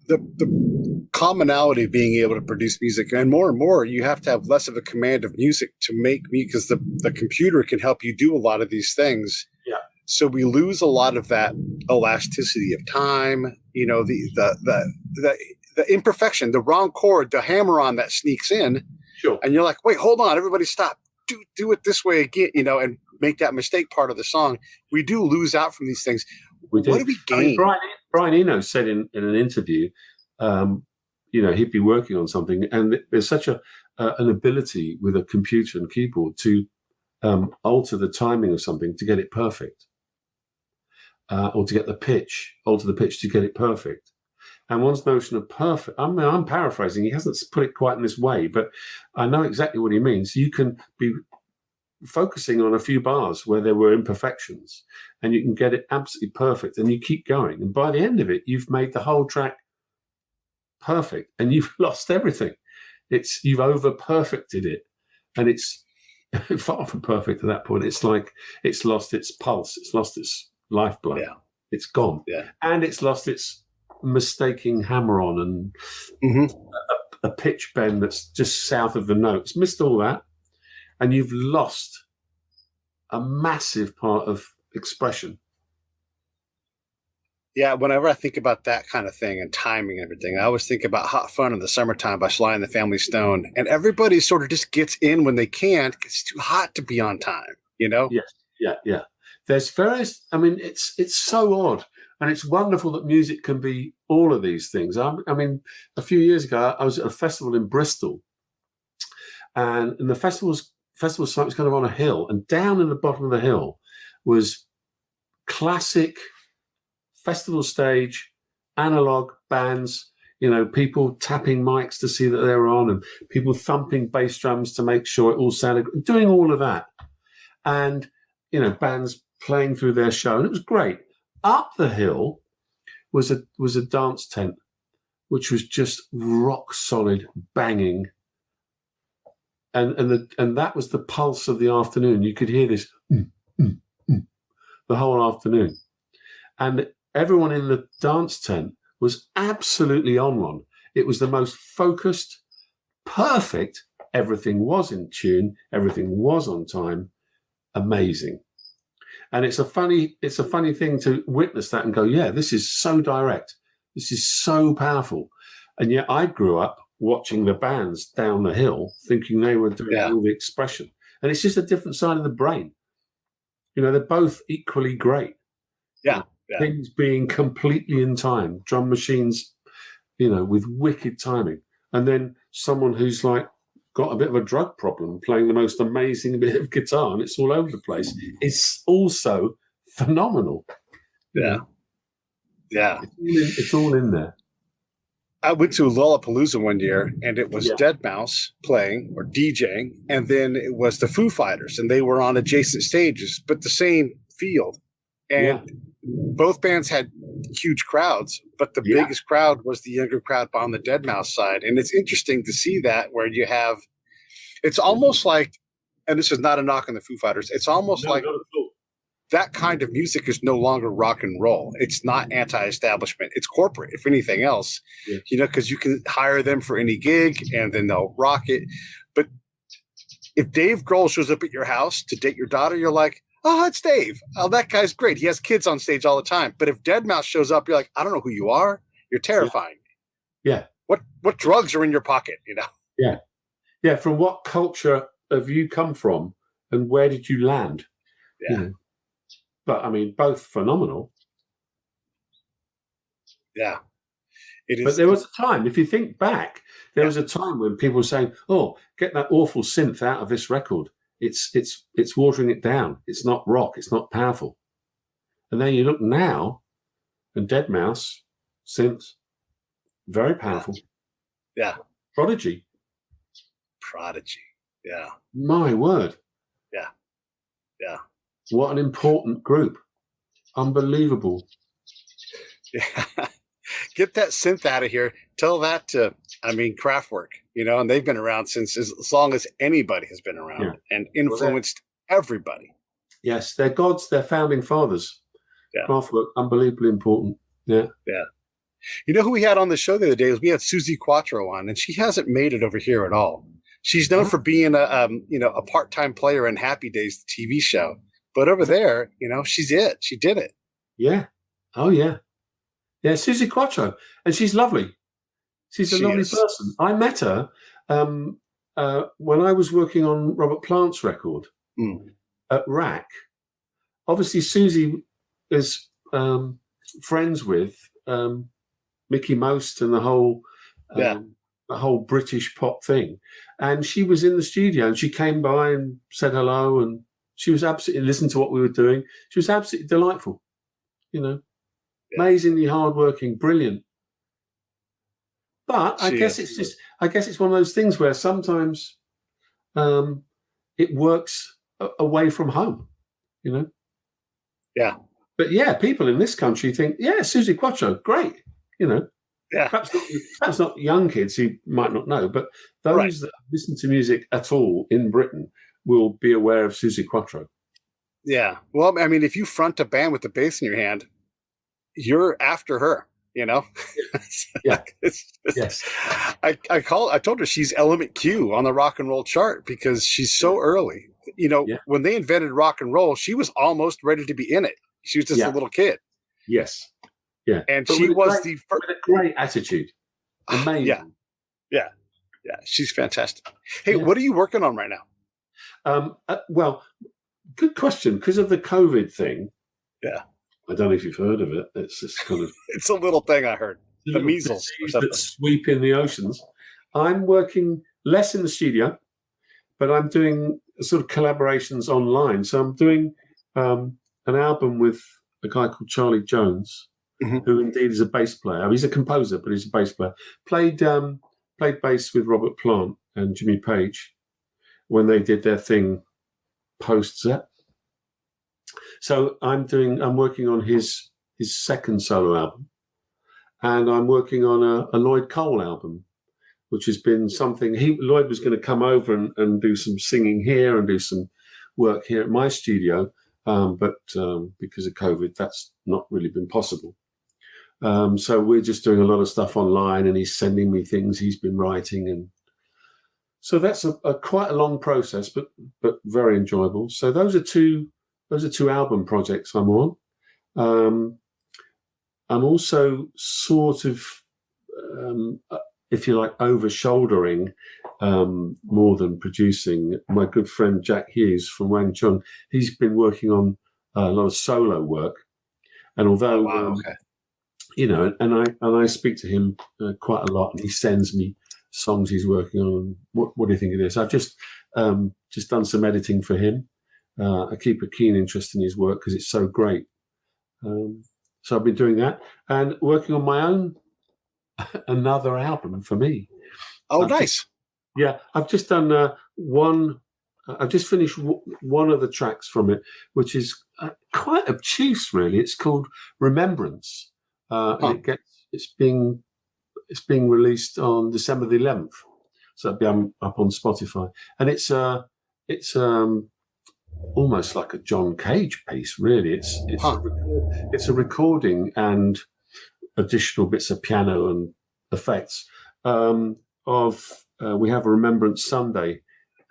The commonality of being able to produce music, and more, you have to have less of a command of music to make me, because the computer can help you do a lot of these things. Yeah. So we lose a lot of that elasticity of time. The imperfection, the wrong chord, the hammer-on that sneaks in. Sure. And you're like, wait, hold on, everybody stop. Do it this way again, and make that mistake part of the song. We do lose out from these things. We do. What do we gain? Brian Eno said in an interview, he'd be working on something, and there's such an ability with a computer and keyboard to alter the timing of something to get it perfect, or to get alter the pitch to get it perfect. And one's notion of perfect, I'm paraphrasing, he hasn't put it quite in this way, but I know exactly what he means. You can be focusing on a few bars where there were imperfections and you can get it absolutely perfect, and you keep going. And by the end of it, you've made the whole track perfect and you've lost everything. You've over perfected it, and it's far from perfect at that point. It's like it's lost its pulse. It's lost its lifeblood. Yeah. It's gone. Yeah. And it's lost its mistaking hammer on and a pitch bend that's just south of the notes. Missed all that. And you've lost a massive part of expression. Yeah, whenever I think about that kind of thing and timing and everything, I always think about Hot Fun in the Summertime by Sly and the Family Stone. And everybody sort of just gets in when they can. It's too hot to be on time, Yes, yeah. There's various, it's so odd. And it's wonderful that music can be all of these things. A few years ago, I was at a festival in Bristol. And the festival site was kind of on a hill. And down in the bottom of the hill was classic festival stage, analog bands, people tapping mics to see that they were on, and people thumping bass drums to make sure it all sounded good, doing all of that. And, bands playing through their show. And it was great. Up the hill was a dance tent, which was just rock solid, banging. And that was the pulse of the afternoon. You could hear this the whole afternoon. And everyone in the dance tent was absolutely on one. It was the most focused, perfect. Everything was in tune. Everything was on time. Amazing. And it's a funny thing to witness that and go, yeah, this is so direct. This is so powerful. And yet I grew up watching the bands down the hill thinking they were doing all the expression. And it's just a different side of the brain. You know, they're both equally great. Yeah. Things being completely in time, drum machines, you know, with wicked timing. And then someone who's like got a bit of a drug problem playing the most amazing bit of guitar and it's all over the place. It's also phenomenal. Yeah. Yeah. It's all in there. I went to Lollapalooza one year, and it was Deadmau5 playing or DJing, and then it was the Foo Fighters, and they were on adjacent stages, but the same field. And both bands had huge crowds, but the biggest crowd was the younger crowd on the Deadmau5 side. And it's interesting to see that where you have – it's almost like – and this is not a knock on the Foo Fighters. It's almost like that kind of music is no longer rock and roll. It's not anti-establishment. It's corporate, if anything else, you know, because you can hire them for any gig and then they'll rock it. But if Dave Grohl shows up at your house to date your daughter, you're like, oh, it's Dave. Oh, that guy's great. He has kids on stage all the time. But if Deadmau5 shows up, you're like, I don't know who you are. You're terrifying me. Yeah. What drugs are in your pocket, you know? Yeah. Yeah. From what culture have you come from and where did you land? Yeah. You know? But, I mean, both phenomenal. Yeah. It is. But there was a time, if you think back, there was a time when people were saying, oh, get that awful synth out of this record. It's watering it down. It's not rock. It's not powerful. And then you look now, and Deadmau5, synth, very powerful. Yeah. Prodigy. Yeah. My word. Yeah. Yeah. What an important group. Unbelievable. Yeah. Get that synth out of here. Tell that to, Kraftwerk, you know, and they've been around since as long as anybody has been around and influenced everybody. Yes, they're gods, they're founding fathers. Yeah. Kraftwerk, unbelievably important. Yeah. Yeah. You know who we had on the show the other day? We had Susie Quattro on, and she hasn't made it over here at all. She's known for being a part-time player in Happy Days, the TV show. But over there, you know, she's it. She did it. Yeah. Oh, yeah. Yeah, Susie Quattro. And she's lovely. She's a lovely person. I met her when I was working on Robert Plant's record at RAC. Obviously, Susie is friends with Mickey Most and the whole British pop thing. And she was in the studio and she came by and said hello and she was absolutely listened to what we were doing. She was absolutely delightful, you know, amazingly hardworking, brilliant. But I guess it's one of those things where sometimes it works away from home, you know? Yeah. But yeah, people in this country think, yeah, Susie Quattro, great, you know? Yeah. Perhaps not young kids who might not know, but those that listen to music at all in Britain will be aware of Susie Quattro. Yeah. Well, I mean, if you front a band with the bass in your hand, you're after her, you know? Yeah. Yes. I told her she's element Q on the rock and roll chart because she's so early. You know, when they invented rock and roll, she was almost ready to be in it. She was just a little kid. Yes. Yeah. And but she was the first. With a great attitude. Amazing. Yeah. Yeah. Yeah. She's fantastic. Hey, what are you working on right now? Well, good question. Because of the COVID thing. Yeah. I don't know if you've heard of it. It's this kind of. It's a little thing I heard. The measles. That sweep in the oceans. I'm working less in the studio, but I'm doing sort of collaborations online. So I'm doing an album with a guy called Charlie Jones, who indeed is a bass player. He's a composer, but he's a bass player. Played bass with Robert Plant and Jimmy Page when they did their thing post-Zep. So I'm working on his second solo album, and I'm working on a Lloyd Cole album, which has been something. Lloyd was going to come over and do some singing here and do some work here at my studio, but because of COVID, that's not really been possible. So we're just doing a lot of stuff online, and he's sending me things he's been writing, and so that's a quite a long process, but very enjoyable. So those are two album projects I'm on. I'm also sort of, if you like, over-shouldering more than producing. My good friend Jack Hughes from Wang Chung, he's been working on a lot of solo work, and although you know, and I speak to him quite a lot, and he sends me songs he's working on. What do you think of this? I've just done some editing for him. I keep a keen interest in his work because it's so great. So I've been doing that and working on my own another album for me. Oh, nice. I've just done one. I've just finished one of the tracks from it, which is quite obtuse, really. It's called Remembrance, and it's being released on December the 11th, so it'll be up on Spotify. And it's almost like a John Cage piece, really. It's a recording and additional bits of piano and effects of. We have a Remembrance Sunday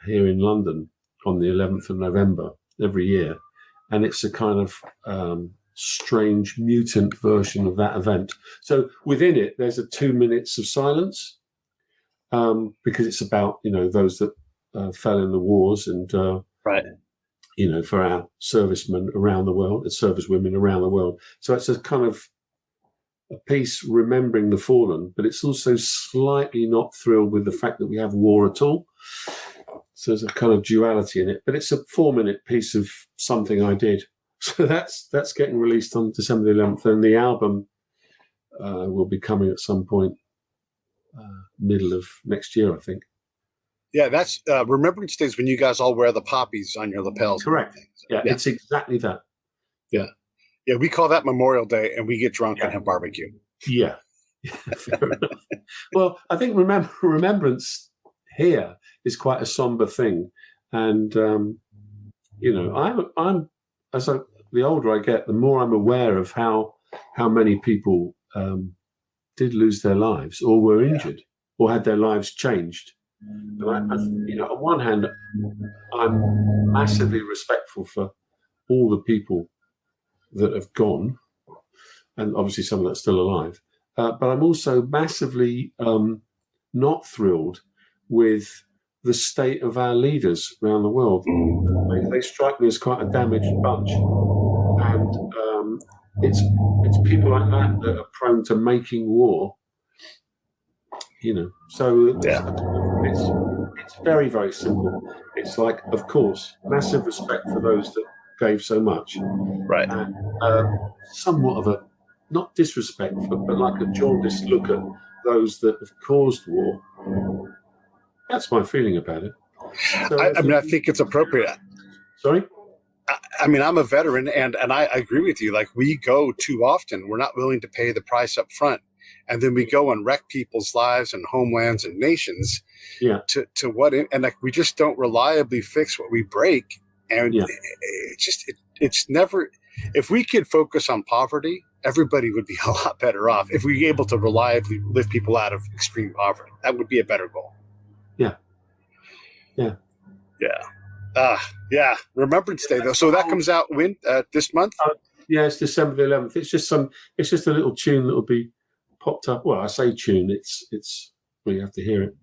here in London on the 11th of November every year, and it's a kind of strange mutant version of that event. So within it, there's 2 minutes of silence because it's about those that fell in the wars and for our servicemen around the world, and servicewomen around the world. So it's a kind of a piece remembering the fallen, but it's also slightly not thrilled with the fact that we have war at all. So there's a kind of duality in it, but it's a 4-minute piece of something I did. So that's getting released on December the 11th, and the album will be coming at some point middle of next year, I think. Yeah, that's Remembrance Day is when you guys all wear the poppies on your lapels. Correct. Yeah, it's exactly that. Yeah, we call that Memorial Day, and we get drunk and have barbecue. Yeah. Fair enough. Well, I think Remembrance here is quite a somber thing, and I'm the older I get, the more I'm aware of how many people did lose their lives or were injured or had their lives changed. And on one hand, I'm massively respectful for all the people that have gone, and obviously some that's still alive. But I'm also massively not thrilled with the state of our leaders around the world. They strike me as quite a damaged bunch, and it's people like that are prone to making war. So it's very, very simple. It's like, of course, massive respect for those that gave so much, right? And somewhat of a, not disrespect, but like a jaundiced look at those that have caused war. That's my feeling about it. So I think it's appropriate. Sorry? I'm a veteran, and I agree with you. Like, we go too often. We're not willing to pay the price up front. And then we go and wreck people's lives and homelands and nations to what, and like, we just don't reliably fix what we break. And it's never, if we could focus on poverty, everybody would be a lot better off. If we were able to reliably lift people out of extreme poverty, that would be a better goal. Remembrance Day, though. So that comes out when this month? It's December the 11th. It's just a little tune that will be popped up. Well, I say tune. It's well, you have to hear it.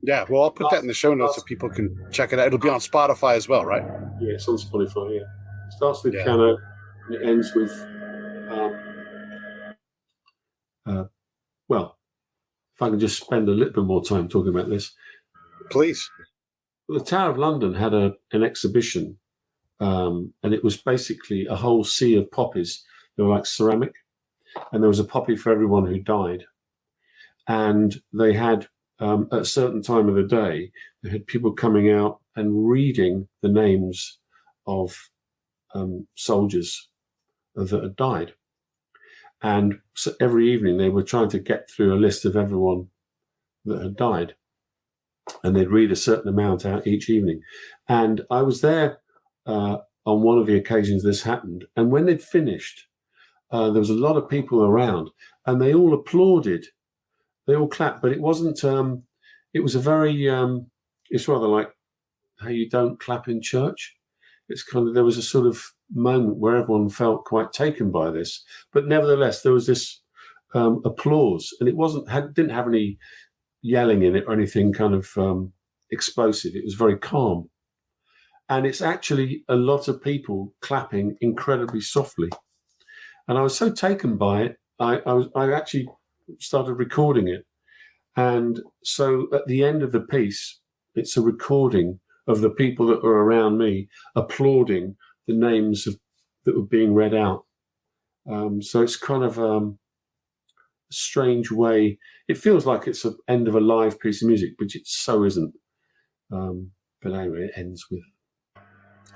Yeah, well, I'll put that in the show notes so people can check it out. It'll be on Spotify as well, right? Yeah, it's on Spotify. Yeah, it starts with piano and it ends with well, if I can just spend a little bit more time talking about this, please. The Tower of London had an exhibition, and it was basically a whole sea of poppies. They were like ceramic, and there was a poppy for everyone who died. And they had, at a certain time of the day, they had people coming out and reading the names of soldiers that had died. And so every evening they were trying to get through a list of everyone that had died. And they'd read a certain amount out each evening. And I was there on one of the occasions this happened. And when they'd finished, there was a lot of people around and they all applauded. They all clapped, but it wasn't, it was a very, it's rather like how you don't clap in church. It's kind of, there was a sort of moment where everyone felt quite taken by this, but nevertheless, there was this applause, and it didn't have any yelling in it or anything kind of explosive. It was very calm. And it's actually a lot of people clapping incredibly softly. And I was so taken by it, I actually started recording it. And so at the end of the piece, it's a recording of the people that were around me applauding the names that were being read out. So it's kind of a strange way. It feels like it's the end of a live piece of music, but it so isn't. But anyway, it ends with.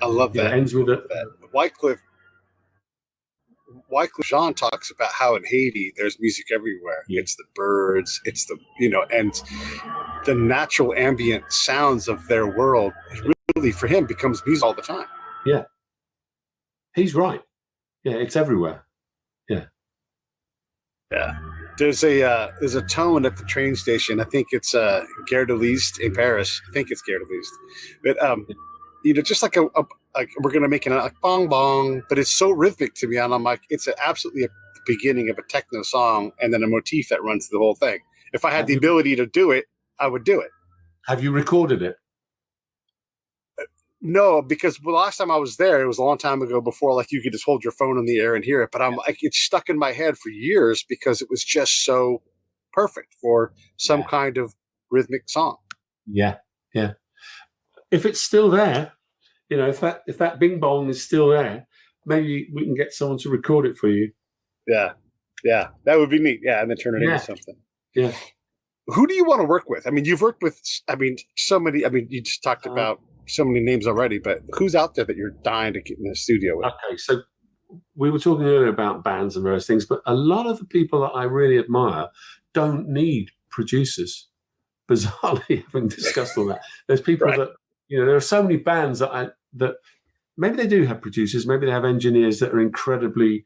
I love that. It ends with it. Wycliffe Jean talks about how in Haiti there's music everywhere. Yeah. It's the birds, it's the and the natural ambient sounds of their world really for him becomes music all the time. Yeah, he's right. Yeah, it's everywhere. Yeah. There's a tone at the train station. I think it's Gare de l'Est in Paris. I think it's Gare de l'Est. But just like we're gonna make it like bong bong, but it's so rhythmic to me, and I'm like, it's absolutely the beginning of a techno song, and then a motif that runs the whole thing. If I had the ability to do it, I would do it. Have you recorded it? No, because the last time I was there, it was a long time ago before, like, you could just hold your phone in the air and hear it. But I'm like, it's stuck in my head for years because it was just so perfect for some kind of rhythmic song. Yeah. If it's still there, if that bing bong is still there, maybe we can get someone to record it for you. Yeah, that would be neat. Yeah, and then turn it into something. Yeah. Who do you want to work with? I mean, you've worked with, so many. I mean, you just talked about so many names already, but who's out there that you're dying to get in the studio with? Okay, so we were talking earlier about bands and various things, but a lot of the people that I really admire don't need producers. Bizarrely, having discussed all that, there's people that there are so many bands that maybe they do have producers, maybe they have engineers that are incredibly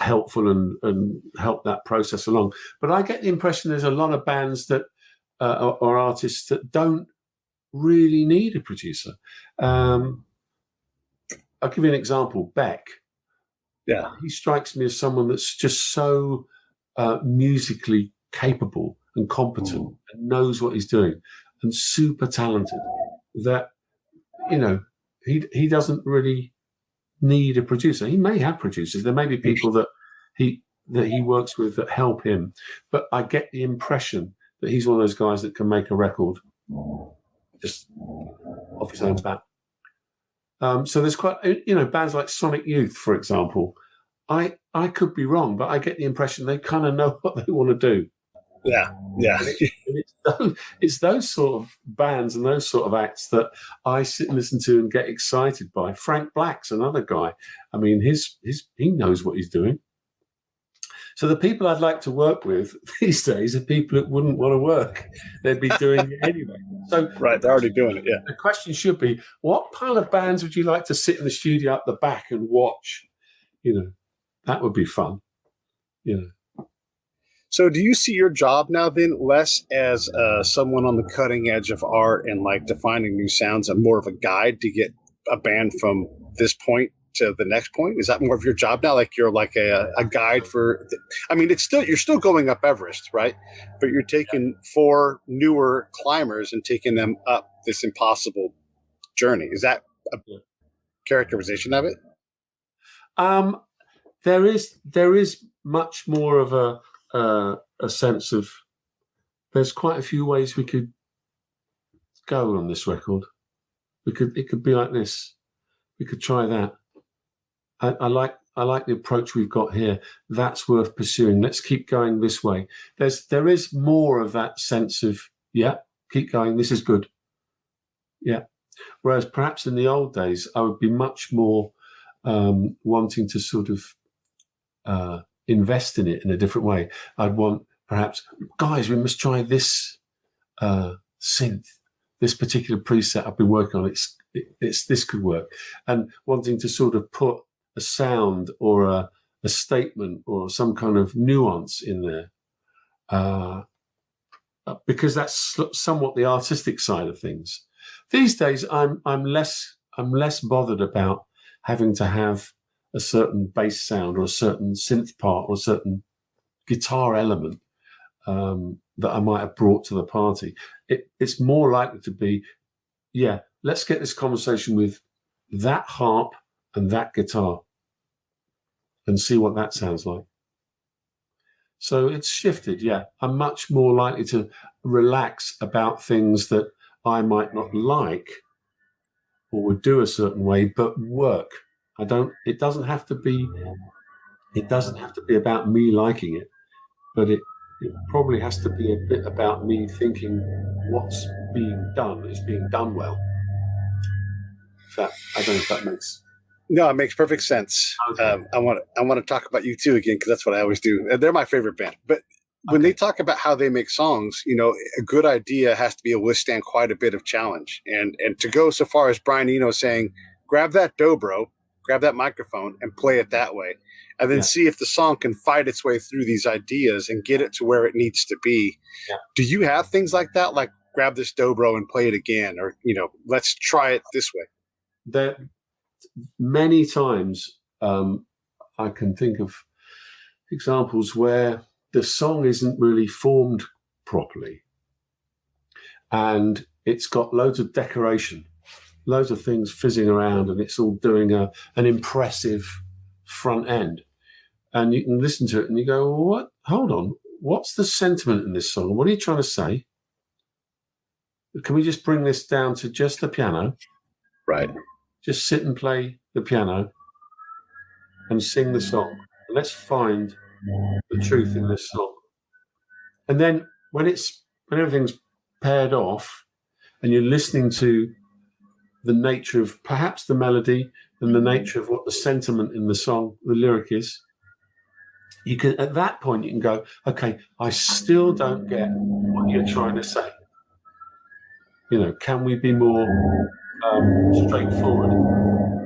helpful and help that process along. But I get the impression there's a lot of bands that or artists that don't really need a producer. I'll give you an example. Beck. Yeah. He strikes me as someone that's just so musically capable and competent and knows what he's doing and super talented that, he doesn't really need a producer. He may have producers. There may be people that he works with that help him, but I get the impression that he's one of those guys that can make a record just off his own bat. So there's quite, bands like Sonic Youth, for example. I could be wrong, but I get the impression they kind of know what they want to do. Yeah. It's those sort of bands and those sort of acts that I sit and listen to and get excited by. Frank Black's another guy. I mean, he knows what he's doing. So the people I'd like to work with these days are people that wouldn't want to work. They'd be doing it anyway. So right, they're already doing it. Yeah. The question should be, what pile of bands would you like to sit in the studio up the back and watch? That would be fun. So do you see your job now then less as someone on the cutting edge of art and like defining new sounds and more of a guide to get a band from this point to the next point? Is that more of your job now? Like you're like a guide for, you're still going up Everest, right? But you're taking 4 newer climbers and taking them up this impossible journey. Is that a characterization of it? There is much more of a sense of there's quite a few ways we could go on this record. It could be like this. We could try that. I like the approach we've got here. That's worth pursuing. Let's keep going this way. There is more of that sense of keep going. This is good. Yeah. Whereas perhaps in the old days, I would be much more wanting to sort of invest in it in a different way. I'd want perhaps, guys, we must try this synth, this particular preset I've been working on. It's this could work, and wanting to sort of put a sound or a statement or some kind of nuance in there, because that's somewhat the artistic side of things. These days, I'm less bothered about having to have a certain bass sound or a certain synth part or a certain guitar element that I might have brought to the party. It's more likely to be, let's get this conversation with that harp and that guitar and see what that sounds like. So it's shifted, I'm much more likely to relax about things that I might not like or would do a certain way, but work. It doesn't have to be about me liking it, but it probably has to be a bit about me thinking what's being done is being done well. I don't know if that makes... No, it makes perfect sense. Okay. I want to talk about U2 again, because that's what I always do. They're my favorite band. But when they talk about how they make songs, a good idea has to be able to withstand quite a bit of challenge. And to go so far as Brian Eno saying, grab that dobro, grab that microphone, and play it that way, and then see if the song can fight its way through these ideas and get it to where it needs to be. Yeah. Do you have things like that, like grab this dobro and play it again, or let's try it this way? There, many times, I can think of examples where the song isn't really formed properly, and it's got loads of decoration, loads of things fizzing around, and it's all doing an impressive front end. And you can listen to it and you go, well, what? Hold on. What's the sentiment in this song? What are you trying to say? Can we just bring this down to just the piano? Right. Just sit and play the piano and sing the song. Let's find the truth in this song. And then when everything's paired off and you're listening to the nature of perhaps the melody and the nature of what the sentiment in the song, the lyric is, you can, at that point, you can go, okay, I still don't get what you're trying to say. Can we be more straightforward?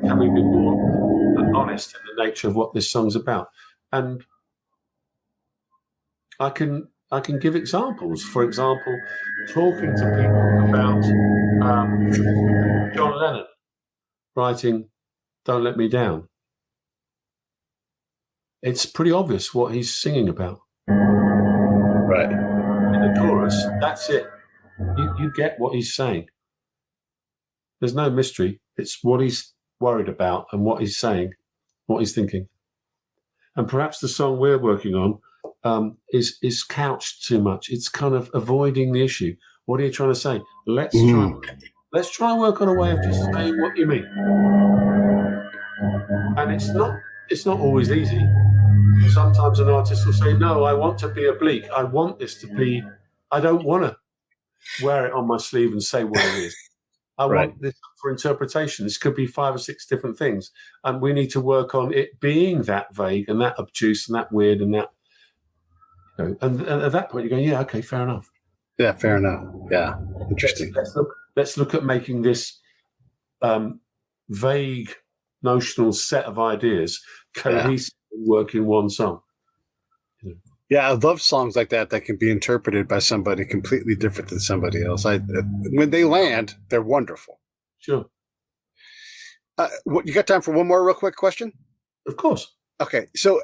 Can we be more honest in the nature of what this song's about? And I can give examples. For example, talking to people about John Lennon writing "Don't Let Me Down." It's pretty obvious what he's singing about. Right. In the chorus, that's it. You get what he's saying. There's no mystery. It's what he's worried about and what he's saying, what he's thinking. And perhaps the song we're working on is couched too much. It's kind of avoiding the issue. What are you trying to say? Let's try and work on a way of just saying what you mean. And it's not always easy. Sometimes an artist will say, no, I want to be oblique. I want this to be, I don't want to wear it on my sleeve and say what it is. I want this for interpretation. This could be 5 or 6 different things. And we need to work on it being that vague and that obtuse and that weird and that, and at that point you're going, yeah, okay, fair enough. Yeah, fair enough. Yeah, interesting. Let's look at making this vague, notional set of ideas cohesive and work in one song. Yeah, I love songs like that can be interpreted by somebody completely different than somebody else. When they land, they're wonderful. Sure. You got time for one more real quick question? Of course. Okay, so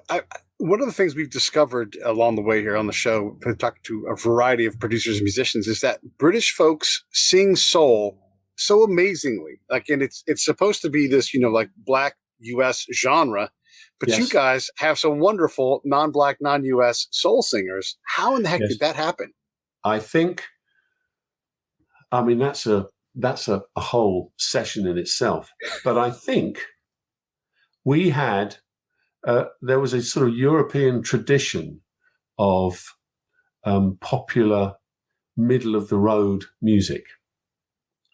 one of the things we've discovered along the way here on the show, talking to a variety of producers and musicians, is that British folks sing soul so amazingly. And it's supposed to be this, like Black U.S. genre. But you guys have some wonderful non-Black, non-U.S. soul singers. How in the heck did that happen? I think, that's a whole session in itself. But I think we had, there was a sort of European tradition of popular middle-of-the-road music.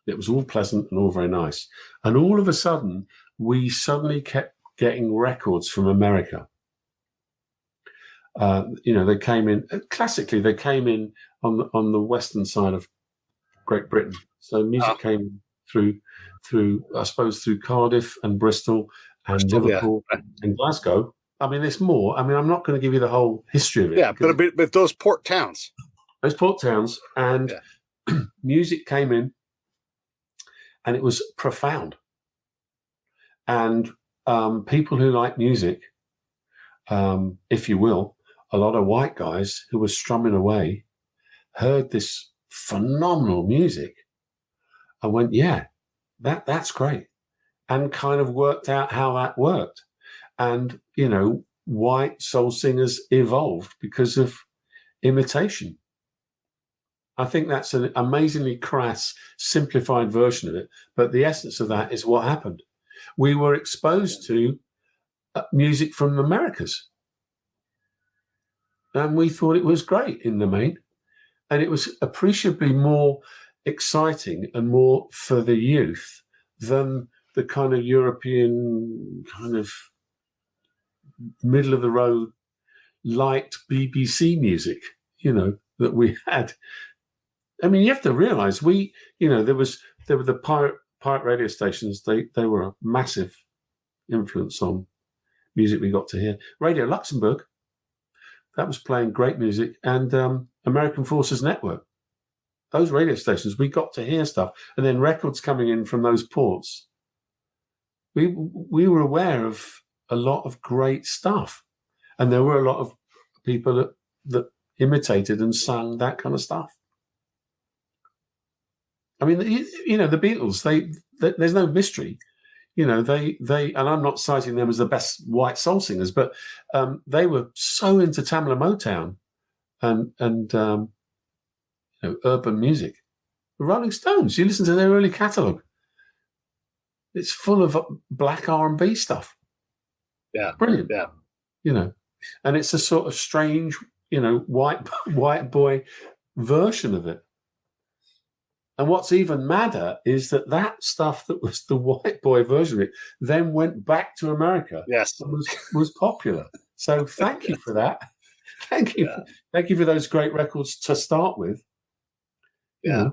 It was all pleasant and all very nice. And all of a sudden, we suddenly kept getting records from America. They came in classically. They came in on the western side of Great Britain. So music came through I suppose through Cardiff and Bristol and Liverpool and Glasgow. I mean, there's more. I mean, I'm not going to give you the whole history of it. Yeah, but those port towns. Those port towns and music came in, and it was profound. And people who like music, if you will, a lot of white guys who were strumming away, heard this phenomenal music and went, yeah, that's great. And kind of worked out how that worked. And, white soul singers evolved because of imitation. I think that's an amazingly crass, simplified version of it. But the essence of that is what happened. We were exposed to music from the Americas. And we thought it was great in the main. And it was appreciably more exciting and more for the youth than the kind of European kind of middle of the road light BBC music, that we had. I mean, you have to realize there were the pirate radio stations. They were a massive influence on music we got to hear. Radio Luxembourg, that was playing great music, and American Forces Network. Those radio stations, we got to hear stuff, and then records coming in from those ports. We were aware of a lot of great stuff, and there were a lot of people that imitated and sang that kind of stuff. I mean, the Beatles. There's no mystery. They and I'm not citing them as the best white soul singers, but they were so into Tamla Motown and urban music. The Rolling Stones. You listen to their early catalogue. It's full of black R&B stuff. Yeah, brilliant. Yeah, and it's a sort of strange, white boy version of it. And what's even madder is that stuff that was the white boy version of it then went back to America. Yes, and was popular. So thank you for that. Thank you. Thank you for those great records to start with. Yeah.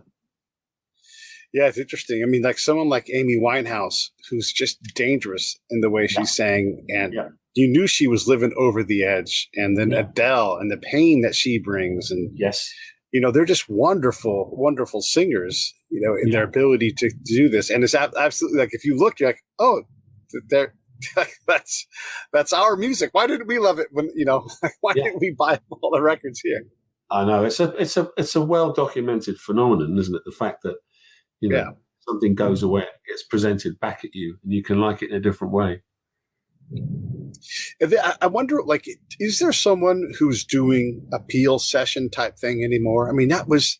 Yeah, it's interesting. I mean, like someone like Amy Winehouse, who's just dangerous in the way she sang, and you knew she was living over the edge. And then Adele and the pain that she brings, and they're just wonderful, wonderful singers. In their ability to do this, and it's absolutely like if you look, you're like, oh, they're that's our music. Why didn't we love it when why didn't we buy all the records here? I know it's a well documented phenomenon, isn't it? The fact that something goes away, it gets presented back at you, and you can like it in a different way. I wonder, is there someone who's doing a Peel session type thing anymore? I mean,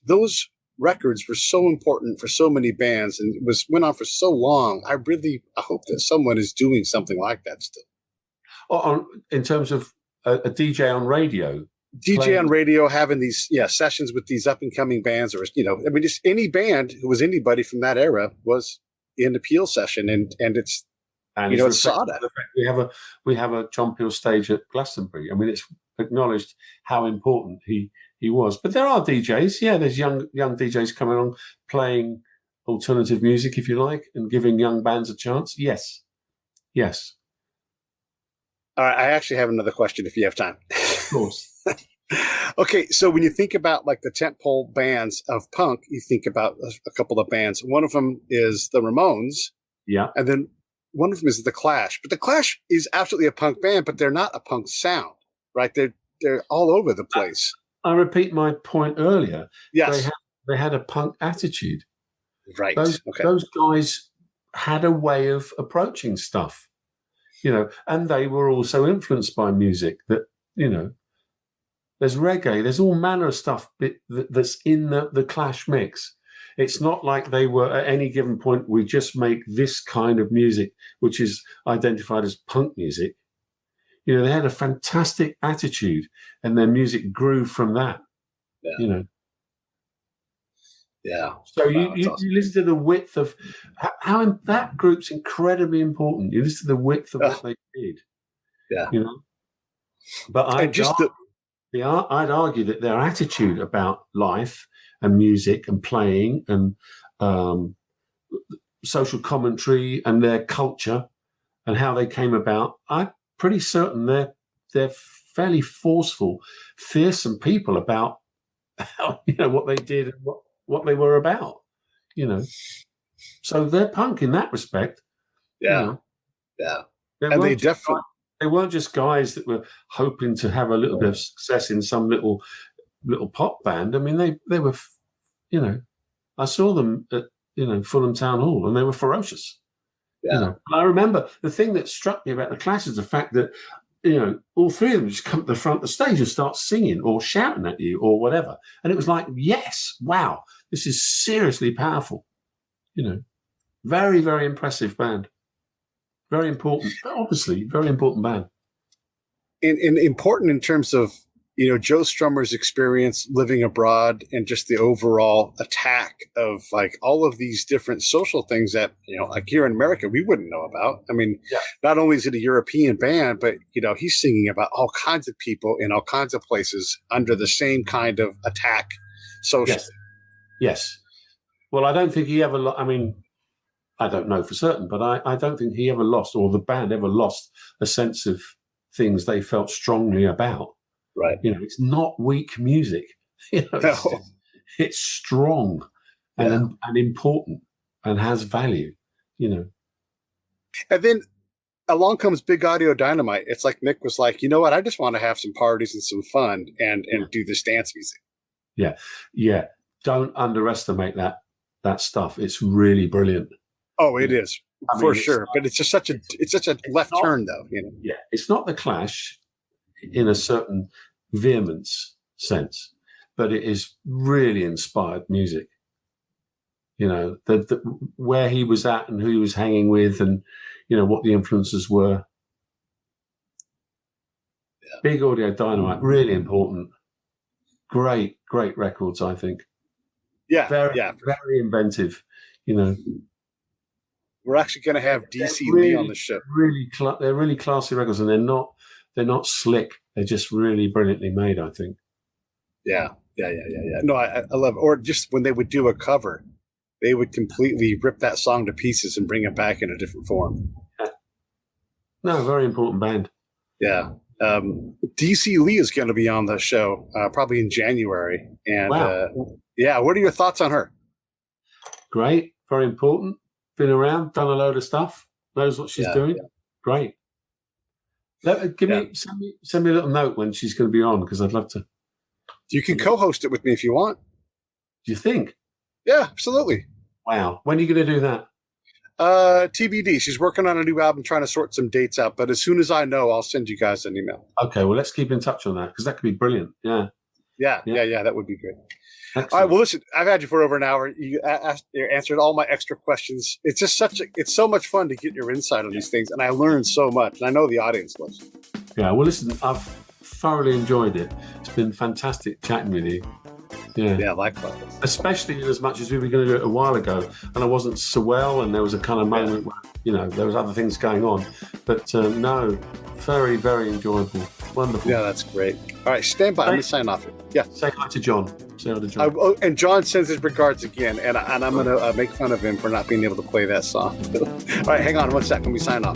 those records were so important for so many bands, and it went on for so long. I hope that someone is doing something like that still. In terms of a DJ on radio. DJ on radio having these sessions with these up and coming bands, or just any band who was anybody from that era was in the Peel session, and it's it's sought out. We have a John Peel stage at Glastonbury. I mean, it's acknowledged how important he was. But there are DJs, there's young DJs coming on playing alternative music, if you like, and giving young bands a chance. Yes. All right, I actually have another question if you have time. Of course. Okay, so when you think about the tentpole bands of punk, you think about a couple of bands. One of them is the Ramones. Yeah. And then one of them is the Clash. But the Clash is absolutely a punk band, but they're not a punk sound, right? They're all over the place. I repeat my point earlier. Yes. They had a punk attitude. Right. Those guys had a way of approaching stuff, and they were also influenced by music that, there's reggae, there's all manner of stuff that's in the Clash mix. It's not like they were at any given point, we just make this kind of music, which is identified as punk music. They had a fantastic attitude, and their music grew from that. Yeah. Yeah. So you listen to the width of how that group's incredibly important. You listen to the width of what they did. Yeah. But I'd argue that their attitude about life and music and playing and social commentary and their culture and how they came about, I'm pretty certain they're fairly forceful, fearsome people about how, what they did and what they were about, So they're punk in that respect. Yeah. And they definitely... They weren't just guys that were hoping to have a little bit of success in some little pop band. I mean, they were, I saw them at, Fulham Town Hall, and they were ferocious. Yeah. I remember the thing that struck me about the Clash is the fact that, all three of them just come to the front of the stage and start singing or shouting at you or whatever. And it was like, yes, wow, this is seriously powerful. Very, very impressive band. Very important, obviously, very important band. And important in terms of, Joe Strummer's experience living abroad and just the overall attack of like all of these different social things that, like here in America, we wouldn't know about. I mean, not only is it a European band, but, he's singing about all kinds of people in all kinds of places under the same kind of attack socially. Yes. Well, I don't think he ever, I don't know for certain, but I don't think he ever lost, or the band ever lost, a sense of things they felt strongly about. Right. It's not weak music. It's strong and important and has value. And then along comes Big Audio Dynamite. It's like Mick was like, you know what? I just want to have some parties and some fun and do this dance music. Yeah. Yeah. Don't underestimate that stuff. It's really brilliant. Oh, it is for sure. But it's just such a left turn, though. Yeah, it's not the Clash in a certain vehemence sense, but it is really inspired music. Where he was at and who he was hanging with, and what the influences were. Yeah. Big Audio Dynamite, really important. Great records, I think. Yeah, very inventive. We're actually going to have DC Lee on the show. They're really classy records, and they're not slick. They're just really brilliantly made, I think. Yeah. No, I love it. Or just when they would do a cover, they would completely rip that song to pieces and bring it back in a different form. Yeah. No, very important band. Yeah. DC Lee is going to be on the show probably in January. And wow. What are your thoughts on her? Great. Very important. Been around, done a load of stuff, knows what she's doing. Yeah. Great. Send me a little note when she's going to be on, because I'd love to. You can co-host it with me if you want. Do you think? Yeah, absolutely. Wow. When are you going to do that? TBD. She's working on a new album, trying to sort some dates out. But as soon as I know, I'll send you guys an email. Okay. Well, let's keep in touch on that, because that could be brilliant. Yeah. Yeah. That would be good. Excellent. All right. Well, listen, I've had you for over an hour. You answered all my extra questions. It's just it's so much fun to get your insight on these things. And I learned so much. And I know the audience loves it. Yeah. Well, listen, I've thoroughly enjoyed it. It's been fantastic chatting with you. Yeah, likewise. Especially as much as we were going to do it a while ago, and I wasn't so well, and there was a kind of moment where, there was other things going on. But no, very, very enjoyable. Wonderful. Yeah, that's great. All right, stand by. I'm going to sign off. Yeah. Say hi to John. Say hi to John. And John sends his regards again, and I'm going to make fun of him for not being able to play that song. All right, hang on one second. We sign off.